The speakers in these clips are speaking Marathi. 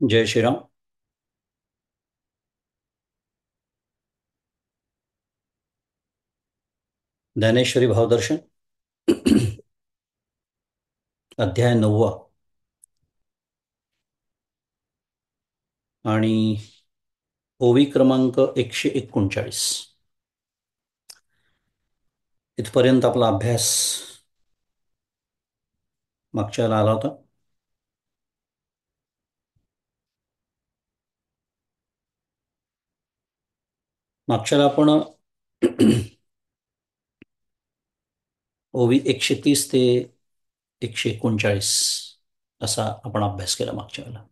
जय श्रीराम. ज्ञानेश्वरी भावदर्शन. अध्याय 9. आणि ओवी क्रमांक 139. इथपर्यंत आपला अभ्यास मागच्या वेळेला आला होता. मागच्या वेळेला आपण ओवी 130 ते 139 असा आपण अभ्यास केला मागच्या वेळेला.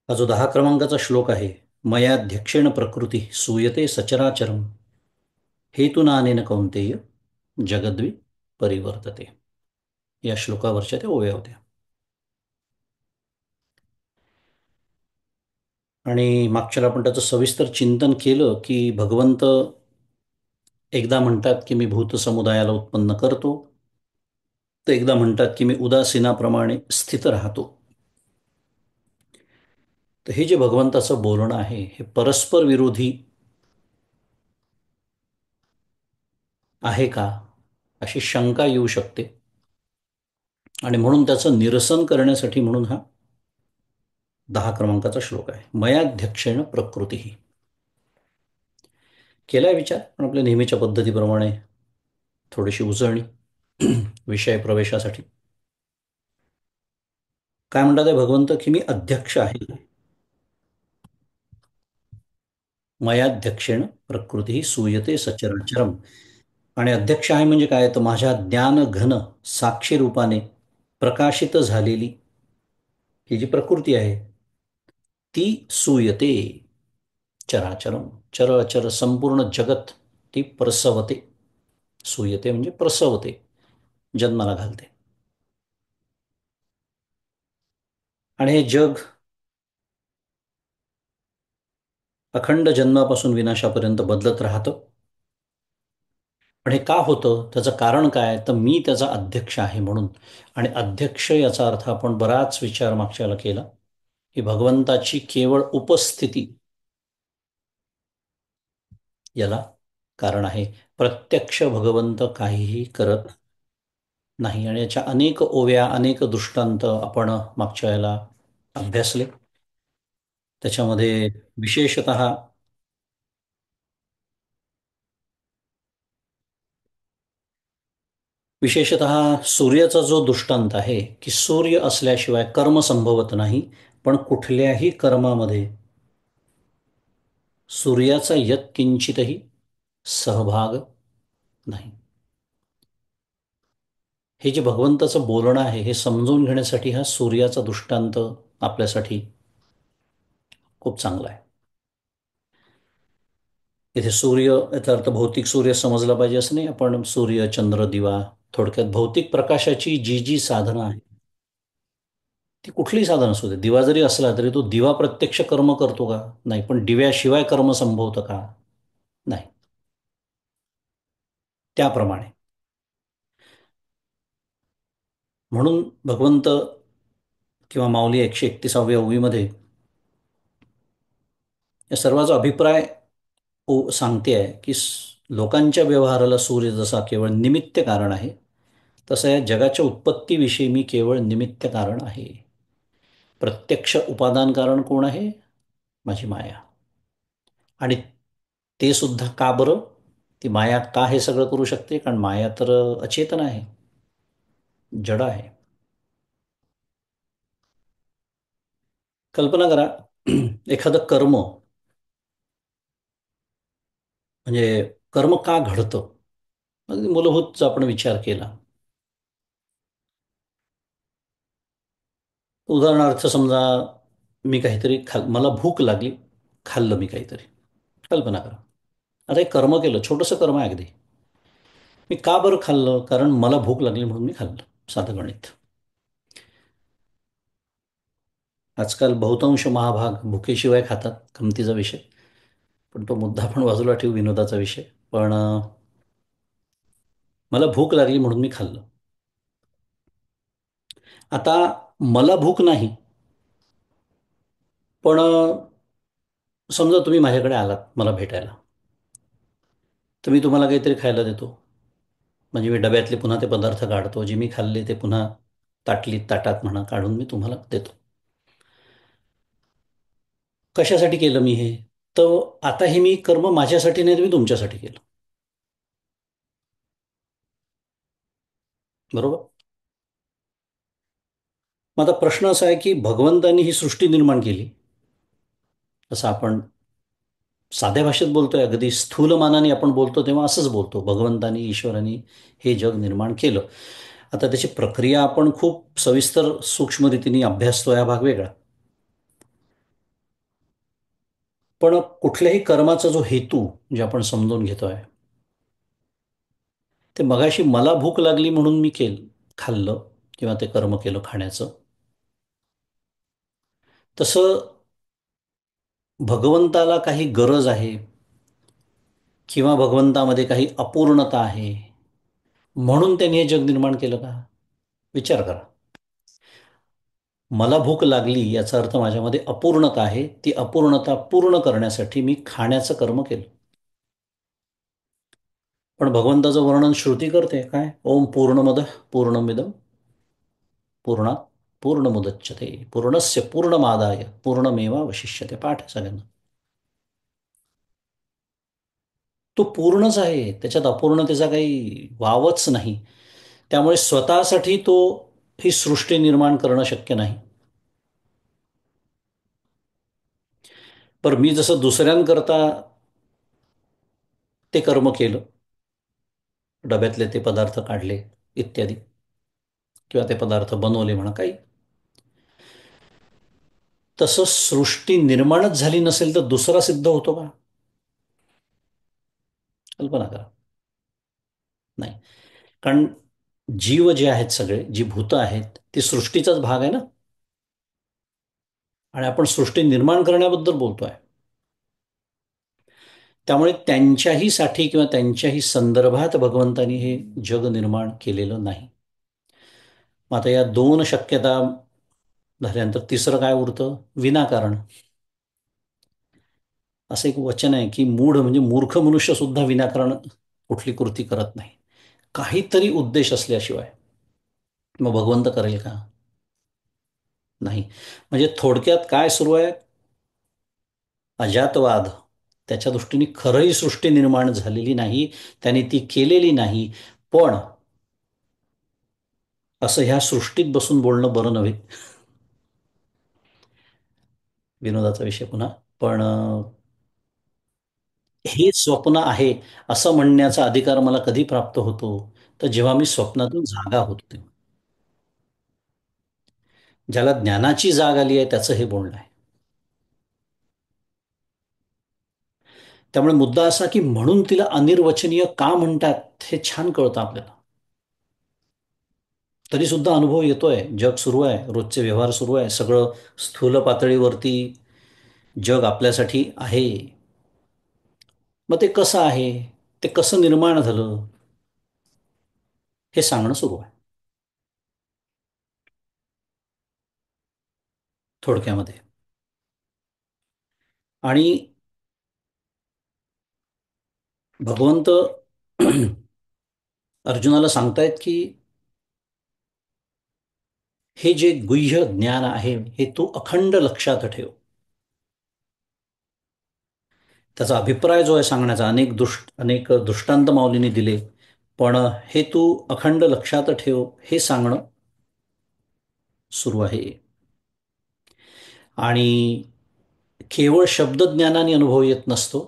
हा जो 10 क्रमांकाचा श्लोक आहे, मयाध्यक्षेण प्रकृती सूयते सचराचरम हेतुनानेन कौंतेय जगद्वी परिवर्तते. या श्लोकावरच्या त्या ओव्या होत्या. आणि मागच्याला आपण त्याचं सविस्तर चिंतन केलं की भगवंत एकदा म्हणतात की मी भूत समुदायाला उत्पन्न करतो, तर एकदा म्हणतात की मी उदासीनाप्रमाणे स्थित राहतो. तर हे जे भगवंताचं बोलणं आहे हे परस्पर विरोधी आहे का, अशी शंका येऊ शकते. आणि म्हणून त्याचं निरसन करण्यासाठी म्हणून हा 10 क्रमांकाचा श्लोक आहे. मयाध्यक्षेण प्रकृती. केलाय विचार, पण आपल्या नेहमीच्या पद्धतीप्रमाणे थोडीशी उजळणी विषय प्रवेशासाठी. काय म्हणतात आहे भगवंत की मी अध्यक्ष आहे. मयाध्यक्षेण प्रकृती सूयते सचराचरम. आणि अध्यक्ष आहे म्हणजे काय, तर माझ्या ज्ञान घन साक्षी रूपाने प्रकाशित झालेली ही जी प्रकृती आहे ती सूयते चराचरम. चर अचर संपूर्ण जगत ती प्रसवते. सूयते म्हणजे प्रसवते, जन्माला घालते. आणि हे जग अखंड जन्मापासून विनाशापर्यंत बदलत राहतं. पण हे का होतं, त्याचं कारण काय, तर मी त्याचा अध्यक्ष आहे म्हणून. आणि अध्यक्ष याचा अर्थ आपण बराच विचार मागच्याला केला की भगवंताची केवळ उपस्थिती याला कारण आहे. प्रत्यक्ष भगवंत काहीही करत नाही. आणि याच्या अनेक ओव्या, अनेक दृष्टांत आपण मागच्या वेळेला अभ्यासले. त्याच्यामध्ये विशेषतः विशेषतः सूर्याचा जो दृष्टांत आहे की सूर्य असल्याशिवाय कर्म संभवत नाही, पण कुठल्याही कर्मामध्ये सूर्याचा यत्किंचितही सहभाग नाही. हे जे भगवंताचं बोलणं आहे हे समजून घेण्यासाठी हा सूर्याचा दृष्टांत आपल्यासाठी खूप चांगला आहे. इथे सूर्य याचा अर्थ भौतिक सूर्य समजला पाहिजे असं नाही. आपण सूर्य, चंद्र, दिवा, थोडक्यात भौतिक प्रकाशाची जी जी साधनं आहेत ती कुठलीही साधन असू दे. दिवा जरी असला तरी तो दिवा प्रत्यक्ष कर्म करतो का, नाही. पण दिव्याशिवाय कर्म संभवतं का, नाही. त्याप्रमाणे म्हणून भगवंत किंवा माऊली 131व्या ओवीमध्ये या सर्वाचा अभिप्राय सांगते आहे की लोकांच्या व्यवहाराला सूर्य जसा केवळ निमित्त कारण आहे, तसं या जगाच्या उत्पत्तीविषयी मी केवळ निमित्त कारण आहे. प्रत्यक्ष उपादान कारण कोण आहे, माझी माया. आणि ते सुद्धा का बरं, ती माया का हे सगळं करू शकते, कारण माया तर अचेतन आहे, जड आहे. कल्पना करा एखादं कर्म, म्हणजे कर्म का घडतं, अगदी मूलभूत जर आपण विचार केला. उदाहरणार्थ समजा मी काहीतरी मला भूक लागली, खाल्लं मी काहीतरी. कल्पना करा, आता एक कर्म केलं, छोटंसं कर्म आहे अगदी. मी का बरं खाल्लं, कारण मला भूक लागली म्हणून मी खाल्लं. साधं गणित. आजकाल बहुतांश महाभाग भुकेशिवाय खातात, गमतीचा विषय. पण तो मुद्दा आपण बाजूला ठेवू, विनोदाचा विषय. पण मला भूक लागली म्हणून मी खाल्लं. आता मला भूक नाही, पण समजा तुम्ही माझ्याकडे आलात मला भेटायला, तर मी तुम्हाला काहीतरी खायला देतो. म्हणजे मी डब्यातले पुन्हा ते पदार्थ काढतो, जे मी खाल्ले ते पुन्हा ताटात म्हणा काढून मी तुम्हाला देतो. कशासाठी केलं मी हे? तर आता हे मी कर्म माझ्यासाठी नाही, तर मी तुमच्यासाठी केलं. बरोबर? मग आता प्रश्न असा आहे की भगवंतानी ही सृष्टी निर्माण केली, असं आपण साध्या भाषेत बोलतोय, अगदी स्थूल मानाने आपण बोलतो तेव्हा असंच बोलतो, भगवंतानी ईश्वरानी हे जग निर्माण केलं. आता त्याची प्रक्रिया आपण खूप सविस्तर सूक्ष्म रीतीने अभ्यासतो, हा भाग वेगळा. पण कुठल्याही कर्माचा जो हेतू जे आपण समजून घेतोय, ते मगाशी मला भूक लागली म्हणून मी केलं, खाल्लं किंवा ते कर्म केलं खाण्याचं. तसं भगवंताला काही गरज आहे किंवा भगवंतामध्ये काही अपूर्णता आहे म्हणून त्यांनी हे जग निर्माण केलं का? विचार करा. मला भूक लागली याचा अर्थ माझ्यामध्ये अपूर्णता आहे, ती अपूर्णता पूर्ण करण्यासाठी मी खाण्याचं कर्म केलं. पण भगवंताचं वर्णन श्रुती करते काय? ओम पूर्णमद पूर्णमिदम पूर्णात पूर्णमुदच्यते पूर्णस्य पूर्णमादाय पूर्णमेवावशिष्यते. पाठ आहे सगळ्यांना. तो पूर्णच आहे, त्याच्यात अपूर्णतेचा काही वावच नाही. त्यामुळे स्वतःसाठी तो ही सृष्टी निर्माण करणं शक्य नाही. पर मी जसं दुसऱ्यांकरता ते कर्म केलं, डब्यातले ते पदार्थ काढले इत्यादी, किंवा ते पदार्थ बनवले म्हणा काही, तसं सृष्टी निर्माणच झाली नसेल तर दुसरा सिद्ध होतो का? कल्पना करा. नाही. कारण जीव जे आहेत सगळे, जी भूतं आहेत, ती सृष्टीचाच भाग आहे ना. आणि आपण सृष्टी निर्माण करण्याबद्दल बोलतोय. त्यामुळे त्यांच्याही साठी किंवा त्यांच्याही संदर्भात भगवंतानी हे जग निर्माण केलेलं नाही. मग आता या दोन शक्यता झाल्यानंतर तिसरं काय उरतं? विनाकारण. असं एक वचन आहे की मूढ म्हणजे मूर्ख मनुष्य सुद्धा विनाकारण कुठली कृती करत नाही, काहीतरी उद्देश असल्याशिवाय. मग भगवंत करेल का? नाही. म्हणजे थोडक्यात काय सुरू आहे? अजातवाद. त्याच्या दृष्टीने खरंही सृष्टी निर्माण झालेली नाही, त्याने ती केलेली नाही. पण असं ह्या सृष्टीत बसून बोलणं बरं नव्हे. विनोदाचा विषय पुन्हा. पण हे स्वप्न आहे असं म्हणण्याचा अधिकार मला कधी प्राप्त होतो? तर जेव्हा मी स्वप्नातून जागा होतो तेव्हा. ज्याला ज्ञानाची जाग आली आहे त्याचं हे बोलणं आहे. त्यामुळे मुद्दा असा की म्हणून तिला अनिर्वचनीय का म्हणतात हे छान कळतं आपल्याला. तरी सुद्धा अनुभव येतोय, जग सुरू आहे, रोजचे व्यवहार सुरू आहे, सगळं स्थूल पातळीवरती जग आपल्यासाठी आहे. मग ते कसं आहे, ते कसं निर्माण झालं, हे सांगणं सुरू आहे थोडक्यामध्ये. आणि भगवंत अर्जुनाला सांगतायत की हे जे गुह्य ज्ञान आहे हे तू अखंड लक्षात ठेव. त्याचा अभिप्राय जो आहे सांगण्याचा, अनेक दृष्टांत माऊलीने दिले, पण हे तू अखंड लक्षात ठेव हे सांगणं सुरू आहे. आणि केवळ शब्दज्ञानाने अनुभव येत नसतो,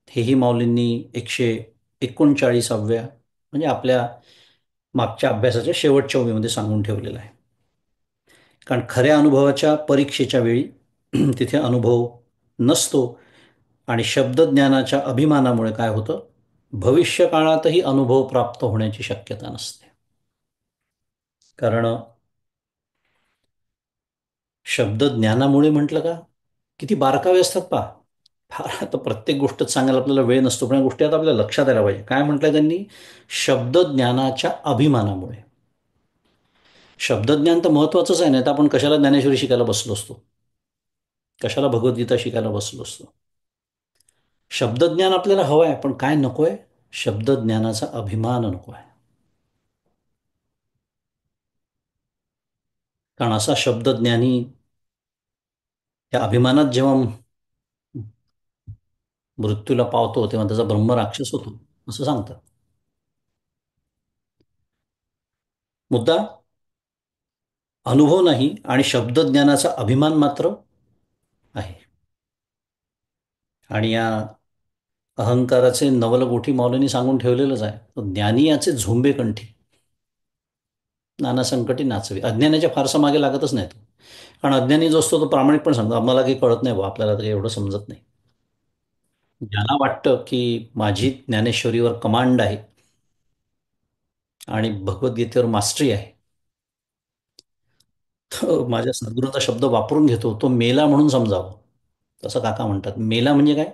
हेही माऊलींनी 139व्या म्हणजे आपल्या मागच्या अभ्यासाच्या शेवटच्या ओळीमध्ये सांगून ठेवलेलं आहे. कारण खऱ्या अनुभवाच्या परीक्षेच्या वेळी तिथे अनुभव नसतो आणि शब्दज्ञानाच्या अभिमानामुळे काय होतं? भविष्य काळातही अनुभव प्राप्त होण्याची शक्यता नसते. कारण शब्दज्ञानामुळे म्हटलं का किती बारकावे असतात पहा. फार आता प्रत्येक गोष्टच सांगायला आपल्याला वेळ नसतो, पण या गोष्टी आता आपल्या लक्षात यायला पाहिजे. काय म्हटलंय त्यांनी? शब्दज्ञानाच्या अभिमानामुळे. शब्दज्ञान तर महत्वाचंच आहे, नाही तर आपण कशाला ज्ञानेश्वरी शिकायला बसलो असतो, कशाला भगवद्गीता शिकायला बसलो असतो. शब्दज्ञान आपल्याला हवं आहे, पण काय नकोय? शब्दज्ञानाचा अभिमान नको आहे. कारण असा शब्दज्ञानी त्या अभिमानात जेव्हा मृत्यूला पावतो तेव्हा त्याचा ब्रह्मराक्षस होतो, असं सांगतात. मुद्दा अनुभव नाही आणि शब्दज्ञानाचा अभिमान मात्र आहे. आणि या अहंकाराचे नवलगोठी माऊलींनी सांगून ठेवलेलंच आहे, तो ज्ञानी याचे झोंबे कंठी, नाना संकटी नाचवी. अज्ञानाच्या फारसा मागे लागतच नाही तो. कारण अज्ञानी जो असतो तो प्रामाणिक पण सांगतो, आम्हाला काही कळत नाही बा, आपल्याला तर काही एवढं समजत नाही. ज्याला वाटतं की माझी ज्ञानेश्वरीवर कमांड आहे आणि भगवद्गीतेवर मास्टरी आहे, तो माझ्या सद्गुरूचा शब्द वापरून घेतो, तो मेला म्हणून समजावं. तसं काका म्हणतात, मेला म्हणजे काय?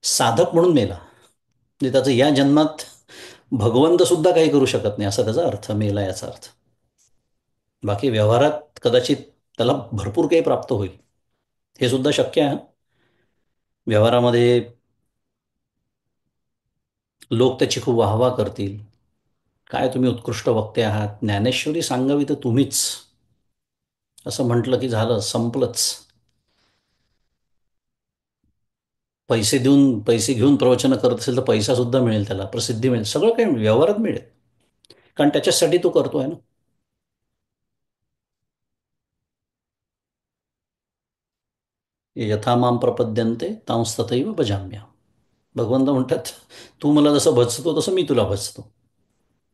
साधक म्हणून मेला, म्हणजे त्याचं या जन्मात भगवंत सुद्धा काही करू शकत नाही, असा त्याचा अर्थ, मेला याचा अर्थ. बाकी व्यवहारात कदाचित त्याला भरपूर काही प्राप्त होईल, हे सुद्धा शक्य आहे. व्यवहारामध्ये लोक त्याची खूप वाहवा करतील, काय तुम्ही उत्कृष्ट वक्ते आहात, ज्ञानेश्वरी सांगावी तर तुम्हीच, असं म्हटलं की झालं, संपलंच. पैसे देऊन, पैसे घेऊन प्रवचनं करत असेल तर पैसा सुद्धा मिळेल, त्याला प्रसिद्धी मिळेल, सगळं काही व्यवहारात मिळेल. कारण त्याच्यासाठी तो करतोय ना. यथा माम प्रपद्यन्ते तांस्तथैव भजाम्य. भगवंत म्हणतात, तू मला जसं भजतो तसं मी तुला भजतो.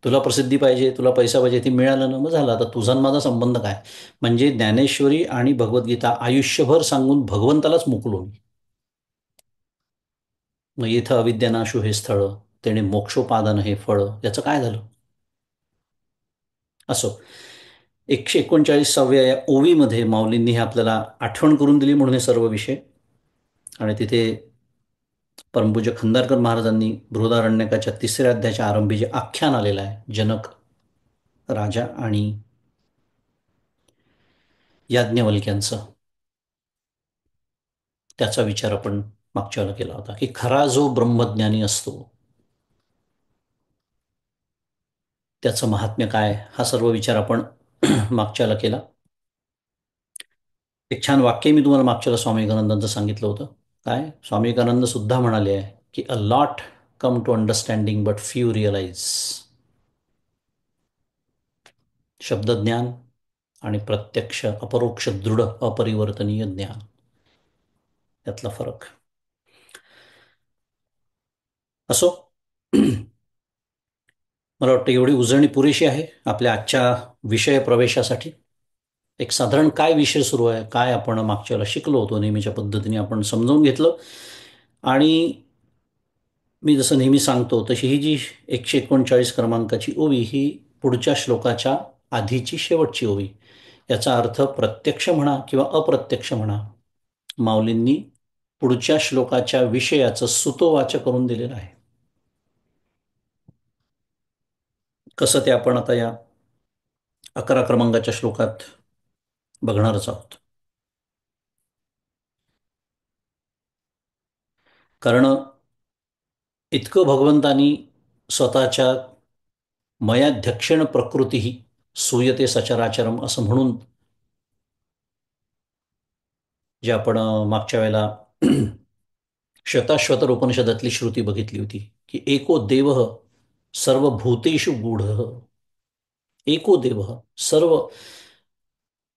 तुला प्रसिद्धी पाहिजे, तुला पैसा पाहिजे, ती मिळालं ना, मग झालं. आता तुझा आणि माझा संबंध काय? म्हणजे ज्ञानेश्वरी आणि भगवद्गीता आयुष्यभर सांगून भगवंतालाच मुकलो मी. मग इथं अविद्यानाशू हे स्थळ, त्याने मोक्षोपादन हे फळ, याचं काय झालं? असो, 139व्या या ओवीमध्ये माऊलींनी हे आपल्याला आठवण करून दिली म्हणून हे सर्व विषय. आणि तिथे परमपूज्य खंदारकर महाराजांनी बृहदारण्यकाच्या 3ऱ्या अध्यायाच्या आरंभी जे आख्यान आलेलं आहे, जनक राजा आणि याज्ञवल्क्यांचं, त्याचा विचार आपण मागच्या वेळेला केला होता, की खरा जो ब्रह्मज्ञानी असतो त्याचं महात्म्य काय, हा सर्व विचार आपण मागच्या वेळेला केला. एक छान वाक्य मी तुम्हाला मागच्या वेळेला स्वामी विवेकानंदांचं सांगितलं होतं. काय? स्वामी विवेकानंद सुद्धा म्हणाले आहे की a lot come to understanding but few realize. शब्दज्ञान आणि प्रत्यक्ष अपरोक्ष दृढ अपरिवर्तनीय ज्ञान, यातला फरक. असो, मला वाटतं एवढी उजळणी पुरेशी आहे आपल्या आजच्या विषय प्रवेशासाठी. एक साधारण काय विषय सुरू आहे, काय आपण मागच्या वेळेला शिकलो होतो, नेहमीच्या पद्धतीने आपण समजावून घेतलं. आणि मी जसं नेहमी सांगतो तशी ही जी 139 क्रमांकाची ओवी ही पुढच्या श्लोकाच्या आधीची शेवटची ओवी. याचा अर्थ प्रत्यक्ष म्हणा किंवा अप्रत्यक्ष म्हणा, माऊलींनी पुढच्या श्लोकाच्या विषयाचं सुतोवाच करून दिलेलं आहे. कसं ते आपण आता या 11 क्रमांकाच्या श्लोकात बघणारच आहोत. कारण इतकं भगवंतानी स्वतःच्या मयाध्यक्षेण प्रकृती सूयते सचराचरम असं म्हणून, जे आपण मागच्या वेळेला शताश्वतर उपनिषदातली श्रुती बघितली होती, की एको देव सर्वभूतेषु गूढ. एको देव सर्व,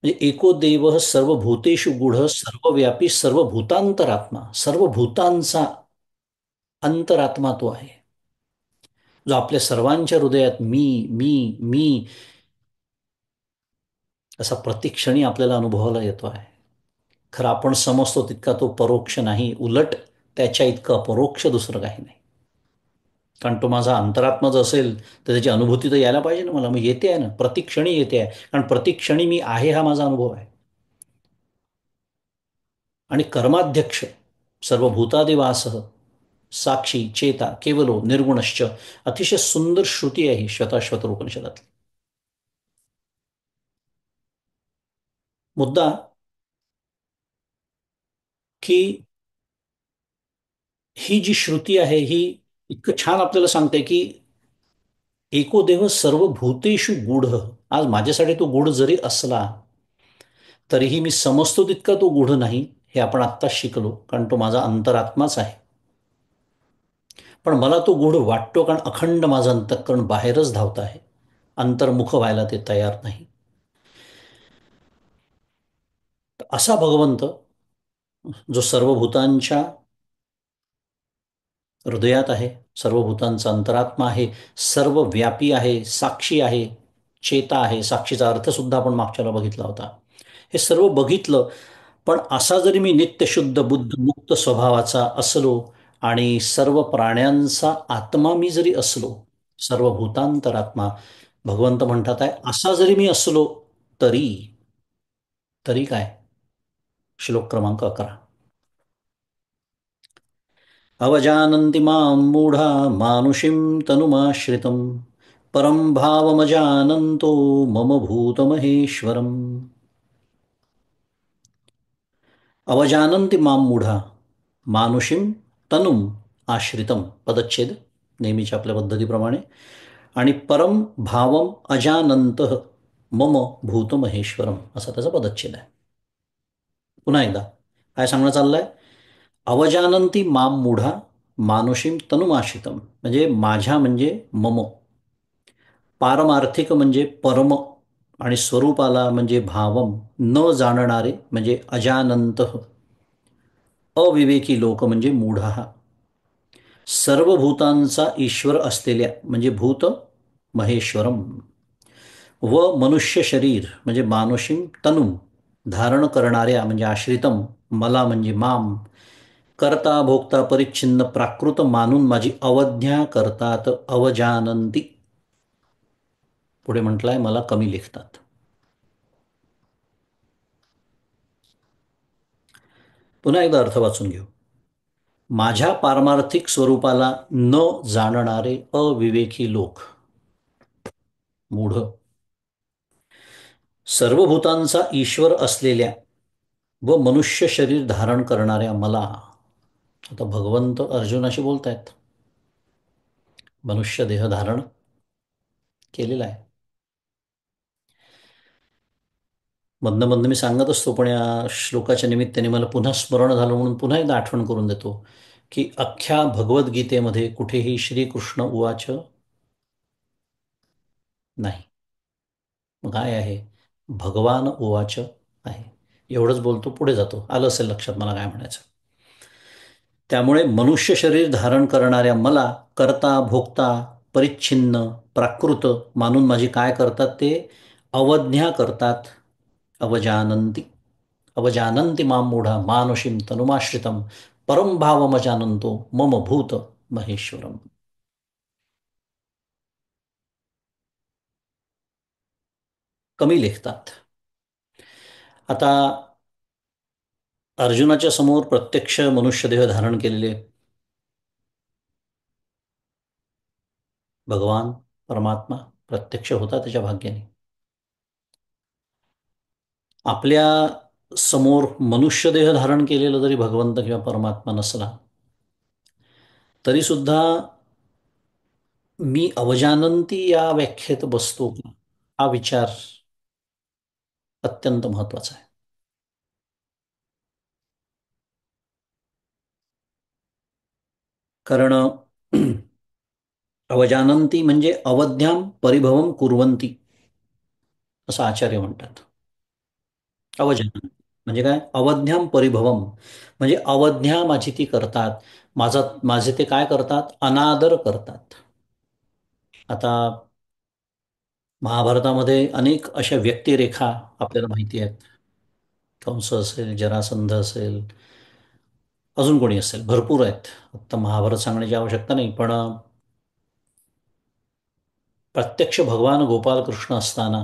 म्हणजे एको देव सर्वभूतेषु गूढ, सर्वव्यापी, सर्वभूतांतरात्मा, सर्वभूतांचा अंतरात्मा तो आहे, जो आपल्या सर्वांच्या हृदयात मी मी मी असा प्रतिक्षणी आपल्याला अनुभवाला येतो आहे. खरं आपण समजतो तितका तो परोक्ष नाही, उलट त्याच्या इतकं अपरोक्ष दुसरं काही नाही. कारण तो माझा अंतरात्मा जर असेल तर त्याची अनुभूती तर यायला पाहिजे ना मला, मग येते आहे ना, प्रतिक्षणी येते आहे. कारण प्रतिक्षणी मी आहे हा माझा अनुभव आहे. आणि कर्माध्यक्ष सर्वभूतादिवासः साक्षी चेता केवलो निर्गुणश्च, अतिशय सुंदर श्रुती आहे ही श्वेताश्वतर उपनिषदातली. मुद्दा की ही जी श्रुती आहे ही इतकं छान आपल्याला सांगते की एको देव सर्व भूतेषु गूढ. आज माझ्यासाठी तो गूढ जरी असला तरीही मी समजतो तितका तो गूढ नाही, हे आपण आत्ताच शिकलो, कारण तो माझा अंतरात्माच आहे. पण मला तो गूढ वाटतो कारण अखंड माझं अंतःकरण बाहेरच धावत आहे. अंतर्मुख व्हायला ते तयार नाही. तर असा भगवंत जो सर्व हृदयात आहे, सर्व भूतांचा अंतरात्मा आहे, सर्व व्यापी आहे, साक्षी आहे, चेता आहे. साक्षीचा अर्थ सुद्धा आपण मागच्याला बघितला होता. हे सर्व बघितलं, पण असा जरी मी नित्यशुद्ध बुद्ध मुक्त स्वभावाचा असलो आणि सर्व प्राण्यांचा आत्मा मी जरी असलो, सर्व भूतांतरात्मा, भगवंत म्हणतात आहे, असा जरी मी असलो तरी तरी काय. श्लोक क्रमांक 11. अवजानन्ति मां मूढा मानुषीं तनुमाश्रितं परं भावमजानन्तो मम भूतमहेश्वरम्. अवजानन्ति मां मूढा मानुषीं तनुम आश्रितम, पदच्छेद नेहमीच्या आपल्या पद्धतीप्रमाणे, आणि परम भावम अजानंत मम भूतमहेश्वरम, असा त्याचा पदच्छेद आहे. पुन्हा एकदा काय सांगणं चाललंय. अवजानंती माम मूढा मानुषीम तनुमाश्रितम, म्हणजे माझ्या म्हणजे मम, पारमार्थिक म्हणजे परम, आणि स्वरूपाला म्हणजे भावम, न जाणणारे म्हणजे अजानंत, अविवेकी लोक म्हणजे मूढा, सर्व भूतांचा ईश्वर असलेल्या म्हणजे भूत महेश्वरम, व मनुष्य शरीर म्हणजे मानुषीम तनु, धारण करणाऱ्या म्हणजे आश्रितम, मला म्हणजे माम, करता भोगता परिच्छिन्न प्राकृत मानून माझी अवज्ञा करतात. अवजानंती पुढे म्हटलंय मला कमी लेखतात. पुन्हा एकदा अर्थ वाचून घेऊ. माझ्या पारमार्थिक स्वरूपाला न जाणणारे अविवेकी लोक, मूढ, सर्व भूतांचा ईश्वर असलेल्या व मनुष्य शरीर धारण करणाऱ्या मला. आता भगवंत अर्जुनाशी बोलतायत. मनुष्य देह धारण केलेला आहे. मधनं मधनं मी सांगत असतो, पण या श्लोकाच्या निमित्ताने मला पुन्हा स्मरण झालं म्हणून पुन्हा एकदा आठवण करून देतो की अख्ख्या भगवद्गीतेमध्ये कुठेही श्रीकृष्ण उवाच नाही. मग काय आहे. भगवान उवाच आहे. एवढंच बोलतो, पुढे जातो. आलं असेल लक्षात मला काय म्हणायचं. त्यामुळे मनुष्य शरीर धारण करणाऱ्या मला करता भोगता परिच्छिन्न प्राकृत मानून माझी काय करतात ते अवज्ञा करतात. अवजानंती अवजानन्ति मां मूढा मानुषीं तनुमाश्रितं परं भावमजानन्तो मम भूत महेश्वरम. कमी लेखतात. आता अर्जुनाच्या समोर प्रत्यक्ष मनुष्यदेह धारण केलेले भगवान परमात्मा प्रत्यक्ष होता त्याच्या भाग्याने. आपल्या समोर मनुष्यदेह धारण केलेला जरी भगवंत किंवा परमात्मा नसला तरी सुद्धा मी अवजानंती या व्याख्येत बसतो का, हा विचार अत्यंत महत्वाचा आहे. कारण अवजानंती म्हणजे अवध्याम परिभवम कुर्वंती, असं आचार्य म्हणतात. अवजानन म्हणजे काय. अवध्याम परिभवम म्हणजे अवज्ञा माझी ती करतात. माझे ते काय करतात, अनादर करतात. आता महाभारतामध्ये अनेक अशा व्यक्तिरेखा आपल्याला माहिती आहेत. कंस असेल, जरासंध असेल, अजून कोणी असेल, भरपूर आहेत. आता महाभारत सांगण्याची आवश्यकता नाही, पण प्रत्यक्ष भगवान गोपालकृष्ण असताना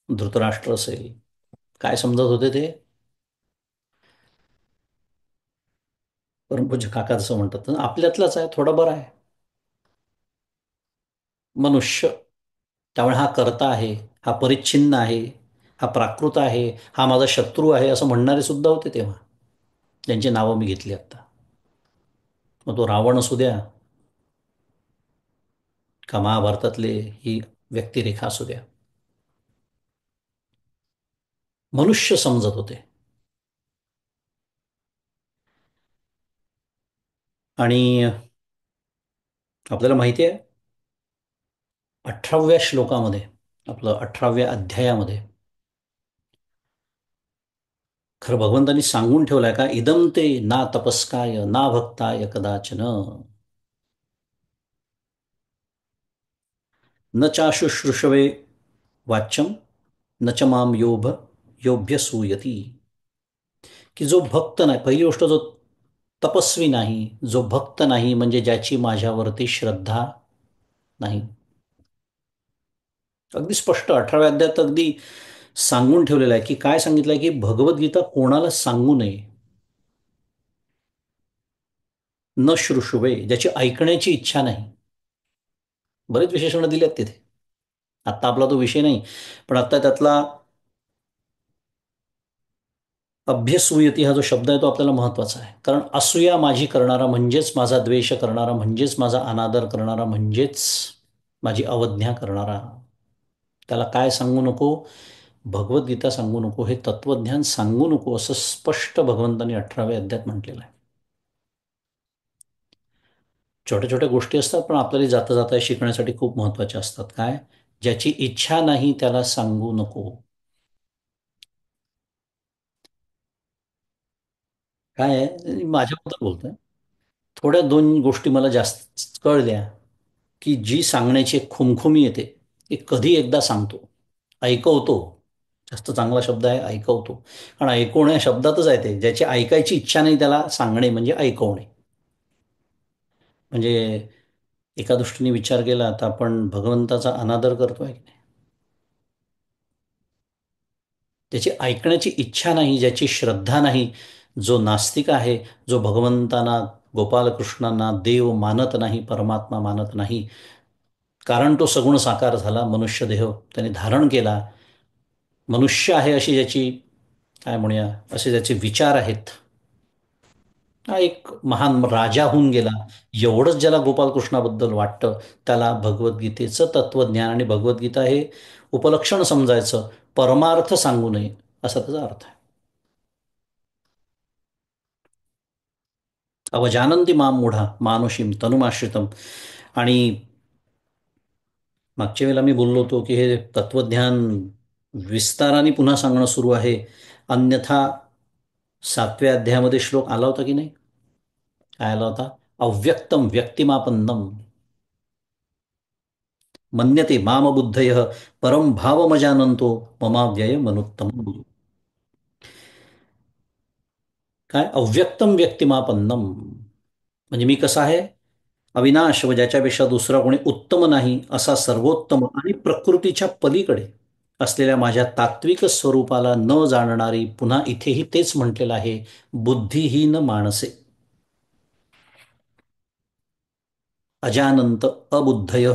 धृतराष्ट्र असेल, काय समजत होते ते. परमपूज्य काका जसं म्हणतात ना, आपल्यातलाच आहे, थोडा बरा आहे, मनुष्य. त्यामुळे हा कर्ता आहे, हा परिच्छिन्न आहे, हा प्राकृत आहे, हा माझा शत्रू आहे, असं म्हणणारे सुद्धा होते तेव्हा, ज्यांची नावं मी घेतली आत्ता. मग तो रावण असू द्या, का महाभारतातले ही व्यक्तिरेखा असू द्या, मनुष्य समजत होते. आणि आपल्याला माहिती आहे, 18व्या श्लोकामध्ये, आपलं 18व्या अध्यायामध्ये, खरं भगवंतांनी सांगून ठेवलंय का, इदम ते ना तपस्काय ना भक्ताय कदाचन, न चाशुश्रूषवे वाच्यम न च माम योभ्यसूयती. की जो भक्त नाही, पहिली गोष्ट, जो तपस्वी नाही, जो भक्त नाही, म्हणजे ज्याची माझ्यावरती श्रद्धा नाही. अगदी स्पष्ट 18व्या अध्यायात अगदी सांगून ठेवलेलं आहे, की काय सांगितलंय, की भगवद्गीता कोणाला सांगू नये. न श्रुषुवे, ज्याची ऐकण्याची इच्छा नाही. बरेच विशेषणं दिली आहेत तिथे. आत्ता आपला तो विषय नाही, पण आत्ता त्यातला अभ्यसूयती हा जो शब्द आहे तो आपल्याला महत्वाचा आहे. कारण असूया माझी करणारा म्हणजेच माझा द्वेष करणारा, म्हणजेच माझा अनादर करणारा, म्हणजेच माझी अवज्ञा करणारा, त्याला काय सांगू नको, भगवद्गीता सांगू नको, हे तत्वज्ञान सांगू नको, असं स्पष्ट भगवंतांनी 18व्या अध्यायात म्हटलेलं आहे. छोट्या छोट्या गोष्टी असतात, पण आपल्याला जाता जाता शिकण्यासाठी खूप महत्वाच्या असतात. काय? ज्याची इच्छा नाही त्याला सांगू नको. काय आहे, माझ्याबद्दल बोलतोय, थोड्या दोन गोष्टी मला जास्त कळल्या, की जी सांगण्याची एक खुमखुमी येते, ती कधी एकदा सांगतो, ऐकवतो. जास्त चांगला शब्द आहे ऐकवतो. कारण ऐकवणे या शब्दातच आहे ते, ज्याची ऐकायची इच्छा नाही त्याला सांगणे म्हणजे ऐकवणे. म्हणजे एका दृष्टीने विचार केला तर आपण भगवंताचा अनादर करतोय की नाही. त्याची ऐकण्याची इच्छा नाही, ज्याची श्रद्धा नाही, जो नास्तिक आहे, जो भगवंतांना, गोपालकृष्णांना देव मानत नाही, परमात्मा मानत नाही, कारण तो सगुण साकार झाला, मनुष्य देह त्याने धारण केला, मनुष्य आहे अशी ज्याची, काय म्हणूया, असे ज्याचे विचार आहेत, हा एक महान राजा होऊन गेला, एवढंच ज्याला गोपालकृष्णाबद्दल वाटतं, त्याला भगवद्गीतेचं तत्वज्ञान आणि भगवद्गीता हे उपलक्षण समजायचं, परमार्थ सांगू नये, असा त्याचा अर्थ आहे. अवजानंती माम मूढा मानुषीम तनुमाश्रितम. आणि मागच्या वेळेला मी बोललो होतो, की हे तत्वज्ञान विस्ताराने पुन्हा सांगणं सुरू आहे. अन्यथा 7व्या अध्यायामध्ये श्लोक आला होता की नाही? काय आला होता? अव्यक्तम व्यक्तिमापन्नम मन्यते माम बुद्धय परम भावमजानंतो ममाव्यय मनुत्तम. काय? अव्यक्तम व्यक्तिमापन्नम, म्हणजे मी कसा आहे? अविनाश व ज्याच्यापेक्षा दुसरा कोणी उत्तम नाही, असा सर्वोत्तम आणि प्रकृतीच्या पलीकडे असलेल्या माझ्या तात्विक स्वरूपाला न जाणणारी, पुन्हा इथेही तेच म्हटलेलं आहे, बुद्धिहीन माणसे, अजानंत अबुद्धय,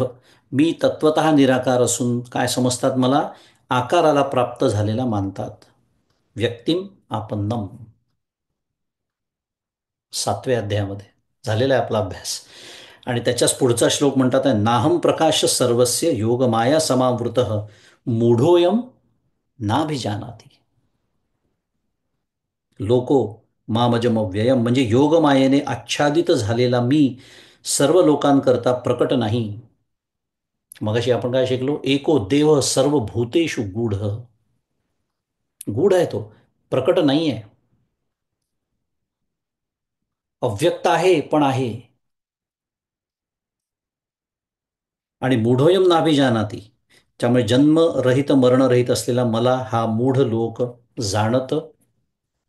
मी तत्वतः निराकार असून काय समजतात? मला आकाराला प्राप्त झालेला मानतात. व्यक्तिम आपन्नम, 7व्या अध्यायामध्ये झालेला आहे आपला अभ्यास. आणि त्याच्याच पुढचा श्लोक म्हणतात आहे, नाहम प्रकाश सर्वस्य योगमाया समावृत मूढोयम नाभिजानाती लोको मामजम व्ययम, म्हणजे योगमायेने आच्छादित झालेला मी सर्व लोकांकरता प्रकट नाही. मगाशी आपण काय शिकलो? एको देव सर्व भूतेषु गूढ. गूढ आहे तो, प्रकट नाही आहे, अव्यक्त आहे पण आहे. आणि मूढोयम नाभिजानाती, त्यामुळे जन्मरहित मरणरहित असलेला मला हा मूढ लोक जाणत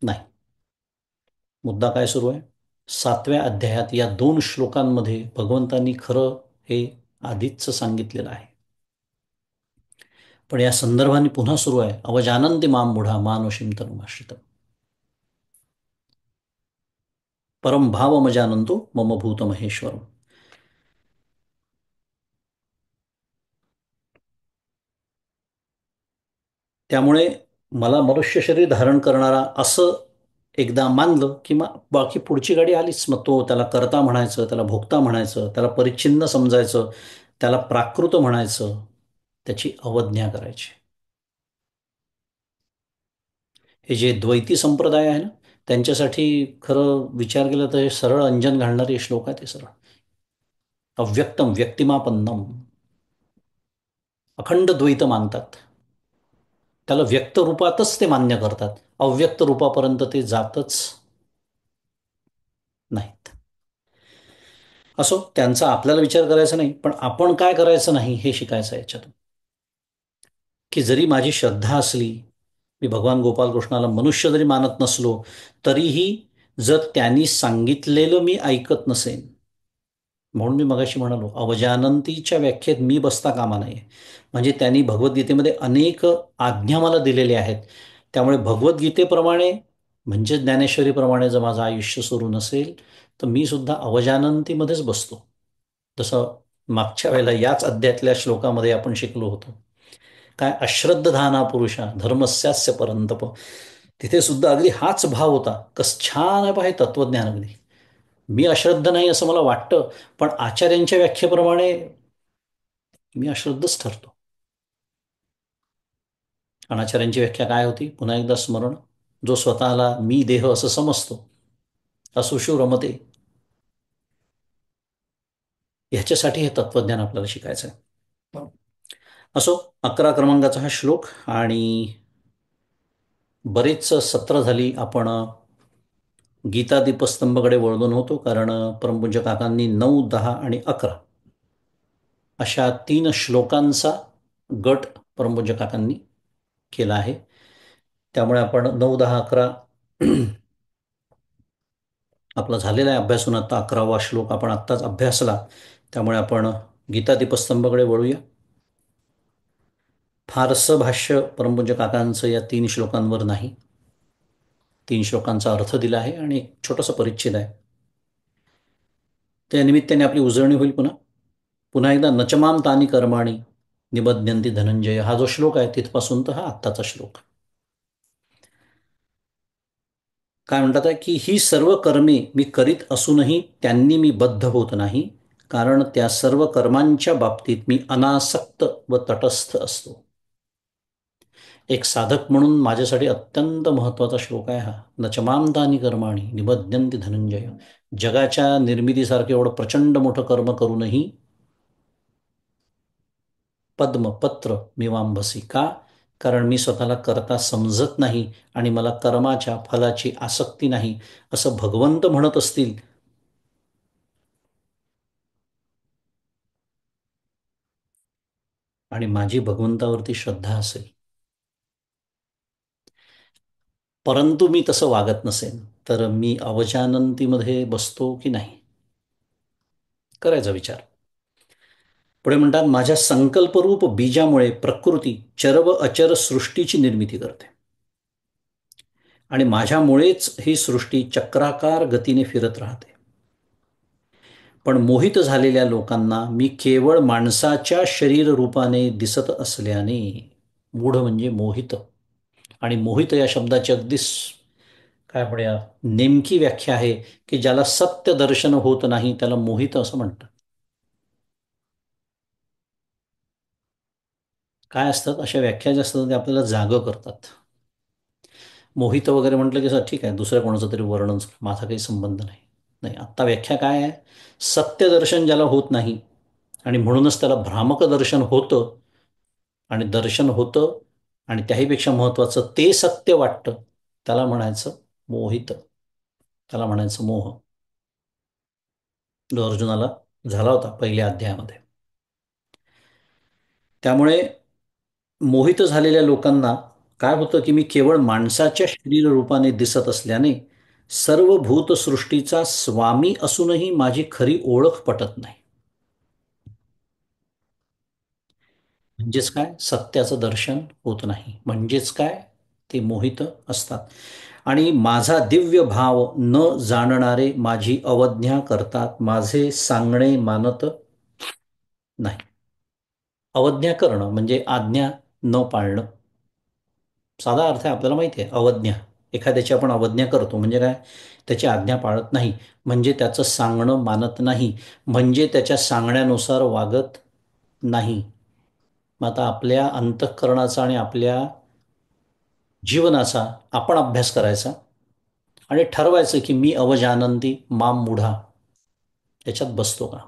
नाही. मुद्दा काय सुरू आहे? 7व्या अध्यायात या 2 श्लोकांमध्ये भगवंतांनी खरं हे आधीच सांगितलेलं आहे, पण या संदर्भाने पुन्हा सुरू आहे, अवजानंती माम मूढा मानुषीम तनुमाश्रितम परम भावमजानंतो मम भूत महेश्वरम. त्यामुळे मला मनुष्य शरीर धारण करणारा असं एकदा मानलं की मग बाकी पुढची गाडी आलीच. मग तो त्याला कर्ता म्हणायचं, त्याला भोक्ता म्हणायचं, त्याला परिच्छिन्न समजायचं, त्याला प्राकृत म्हणायचं, त्याची अवज्ञा करायची. हे जे द्वैती संप्रदाय आहे ना, त्यांच्यासाठी खरं विचार केला तर हे सरळ अंजन घालणारे श्लोक आहेत. हे सरळ अव्यक्तम व्यक्तिमापन्नम, अखंड द्वैत मानतात. त्याला व्यक्त रूपातच ते मान्य करतात. अव्यक्त रूपापर्यंत ते जातच नाहीत. असो, त्यांचा आपल्याला विचार करायचा नाही, पण आपण काय करायचं नाही हे शिकायचं आहे याच्यातून. की जरी माझी श्रद्धा असली, मी भगवान गोपालकृष्णाला मनुष्य जरी मानत नसलो, तरीही जर त्यांनी सांगितलेलं मी ऐकत नसेन, म्हणून मी मगाशी म्हणालो अवजानंतीच्या व्याख्येत मी बसता कामा नये. म्हणजे त्यांनी भगवद्गीतेमध्ये अनेक आज्ञा मला दिलेल्या आहेत. त्यामुळे भगवद्गीतेप्रमाणे म्हणजे ज्ञानेश्वरीप्रमाणे जर माझं आयुष्य सुरू नसेल, तर मी सुद्धा अवजानंतीमध्येच बसतो. जसं मागच्या वेळेला याच अध्यायातल्या श्लोकामध्ये आपण शिकलो होतो. काय अश्रद्धाना पुरुषा धर्मस्यास्य परंतप. तिथे सुद्धा अगदी हाच भाव होता. कस छान आहे पाहे तत्वज्ञान अगदी. मी अश्रद्ध नाही असं मला वाटतं, पण आचार्यांच्या व्याख्येप्रमाणे मी अश्रद्धच ठरतो. आणि आचार्यांची व्याख्या काय होती? पुन्हा एकदा स्मरण. जो स्वतःला मी देह असं समजतो, असुषु रमते, ह्याच्यासाठी हे तत्वज्ञान आपल्याला शिकायचं आहे. असो, 11 क्रमांकाचा हा श्लोक. आणि बरेच सत्र झाली आपण गीता दीपस्तंभकडे वळून होतो, कारण परमपूज्य काकांनी 9, 10 आणि 11 अशा 3 श्लोकांचा गट परमपूज्य काकांनी केला आहे. त्यामुळे आपण 9, 10, 11 आपला झालेला आहे अभ्यासून. आता 11वा श्लोक आपण आत्ताच अभ्यासला. त्यामुळे आपण गीता दीपस्तंभकडे वळूया. फारसं भाष्य परमपूज्य काकांचं या 3 श्लोकांवर नाही. 3 श्लोकांचा अर्थ दिला आहे आणि एक छोटासा परिच्छेद आहे. त्या निमित्ताने आपली उजळणी होईल. पुन्हा पुन्हा एकदा नचमाम तानी कर्माणी निबध्यन्ति धनंजय, हा जो श्लोक आहे तिथपासून तर हा आत्ताचा श्लोक. काय म्हणतात आहे की ही सर्व कर्मे मी करीत असूनही त्यांनी मी बद्ध होत नाही, कारण त्या सर्व कर्मांच्या बाबतीत मी अनासक्त व तटस्थ असतो. एक साधक म्हणून माझ्यासाठी अत्यंत महत्त्वाचा श्लोक आहे हा. नचमाम तानी कर्माणी निबध्यन्ति धनंजय. जगाच्या निर्मितीसारखं एवढं प्रचंड मोठं कर्म करूनही पद्म पत्र मीमांबसी का? कारण मी स्वतःला करता समजत नाही आणि मला कर्माच्या फलाची आसक्ती नाही, असं भगवंत म्हणत असतील. आणि माझी भगवंतावरती श्रद्धा असेल, परंतु मी तसं वागत नसेन, तर मी अवजानंतीमध्ये बसतो की नाही, करायचा विचार. पुढे म्हणतात माझ्या संकल्परूप बीजामुळे प्रकृती चर व अचर सृष्टीची निर्मिती करते आणि माझ्यामुळेच ही सृष्टी चक्राकार गतीने फिरत राहते. पण मोहित झालेल्या लोकांना मी केवळ माणसाच्या शरीर रूपाने दिसत असल्याने, मूढ म्हणजे मोहित. आणि मोहित या शब्दाची अगदीच काय म्हणूया नेमकी व्याख्या आहे की ज्याला सत्य दर्शन होत नाही त्याला मोहित असं म्हणतात. काय असतात अशा व्याख्या ज्या असतात ते आपल्याला जागं करतात. मोहित वगैरे म्हटलं की ठीक आहे, दुसऱ्या कोणाचं तरी वर्णन, माझा काही संबंध नाही. नाही, आत्ता व्याख्या काय आहे? सत्यदर्शन ज्याला होत नाही आणि म्हणूनच त्याला भ्रामक दर्शन होतं, आणि दर्शन होतं आणि त्याहीपेक्षा महत्त्वाचं ते सत्य वाटतं, त्याला म्हणायचं मोहित, त्याला म्हणायचं मोह. जो अर्जुनाला झाला होता पहिल्या अध्यायामध्ये. त्यामुळे मोहित झालेल्या लोकांना काय होतं की मी केवळ माणसाच्या शरीर रूपाने दिसत असल्याने सर्व भूतसृष्टीचा स्वामी असूनही माझी खरी ओळख पटत नाही. म्हणजेच काय? सत्याचं दर्शन होत नाही. म्हणजेच काय? ते मोहित असतात. आणि माझा दिव्य भाव न जाणणारे माझी अवज्ञा करतात, माझे सांगणे मानत नाही. अवज्ञा करणं म्हणजे आज्ञा न पाळणं. साधा अर्थ आहे, आपल्याला माहिती आहे, अवज्ञा. एखाद्याची आपण अवज्ञा करतो म्हणजे काय? त्याची आज्ञा पाळत नाही, म्हणजे त्याचं सांगणं मानत नाही, म्हणजे त्याच्या सांगण्यानुसार वागत नाही. मग आता आपल्या अंतःकरणाचा आणि आपल्या जीवनाचा आपण अभ्यास करायचा आणि ठरवायचं की मी अवजानंती माम मूढा त्याच्यात बसतो का.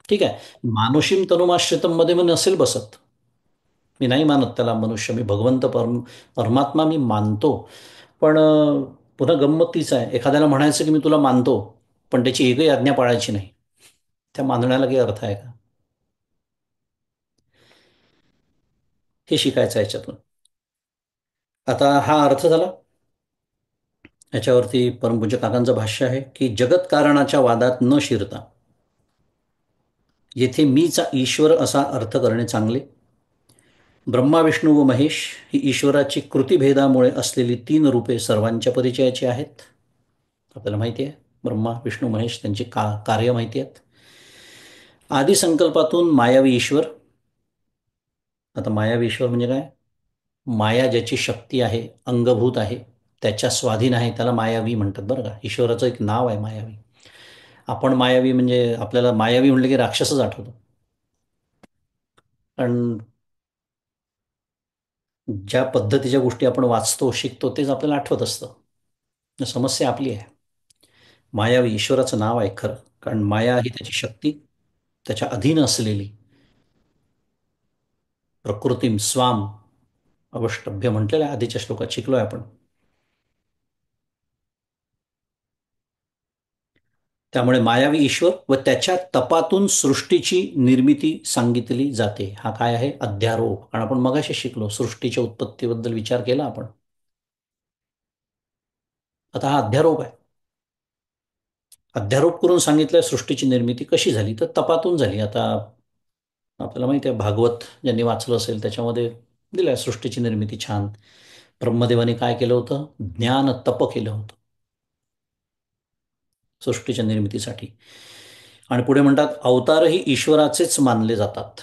ठीक आहे, मानुषीम तनुमाश्रितम मध्ये मग नसेल बसत. मी नाही मानत त्याला मनुष्य, मी भगवंत परमात्मा मी मानतो. पण पुन्हा गंमत तीच आहे, एखाद्याला म्हणायचं की मी तुला मानतो, पण त्याची एकही आज्ञा पाळायची नाही. त्या मानण्याला काही अर्थ आहे का? हे शिकायचं आहे याच्यातून. आता हा अर्थ झाला. याच्यावरती परमपूज्य काकांचं भाष्य आहे की जगत कारणाच्या वादात न शिरता येथे मीचा ईश्वर असा अर्थ करणे चांगले. ब्रह्मा विष्णू व महेश ही ईश्वराची कृतीभेदामुळे असलेली तीन रूपे सर्वांच्या परिचयाची आहेत. आपल्याला माहिती आहे ब्रह्मा विष्णू महेश त्यांची कार्य माहिती आहेत. आदी संकल्पातून मायावी ईश्वर. आता मायावी ईश्वर म्हणजे काय? माया ज्याची शक्ती आहे, अंगभूत आहे, त्याच्या स्वाधीन आहे, त्याला मायावी म्हणतात बरं का. ईश्वराचं एक नाव आहे मायावी. आपण मायावी म्हणजे आपल्याला मायावी म्हणलं की राक्षसच आठवतो. कारण ज्या पद्धतीच्या गोष्टी आपण वाचतो शिकतो तेच आपल्याला आठवत असतं. समस्या आपली आहे. मायावी ईश्वराचं नाव आहे खरं, कारण माया ही त्याची शक्ती, त्याच्या अधीन असलेली. प्रकृतीम स्वाम अवष्टभ्य म्हटलेलं आहे, आधीच्या श्लोकात शिकलोय आपण. त्यामुळे मायावी ईश्वर व त्याच्या तपातून सृष्टीची निर्मिती सांगितली जाते. हा काय आहे? अध्यारोप. कारण आपण मगाशी शिकलो, सृष्टीच्या उत्पत्तीबद्दल विचार केला आपण. आता हा अध्यारोप आहे. अध्यारोप करून सांगितलंय सृष्टीची निर्मिती कशी झाली, तर तपातून झाली. आता आपल्याला माहिती आहे, भागवत ज्यांनी वाचलं असेल त्याच्यामध्ये दिलंय सृष्टीची निर्मिती छान. ब्रह्मदेवाने काय केलं होतं? ज्ञान तप केलं होतं सृष्टीच्या निर्मितीसाठी. आणि पुढे म्हणतात अवतारही ईश्वराचेच मानले जातात.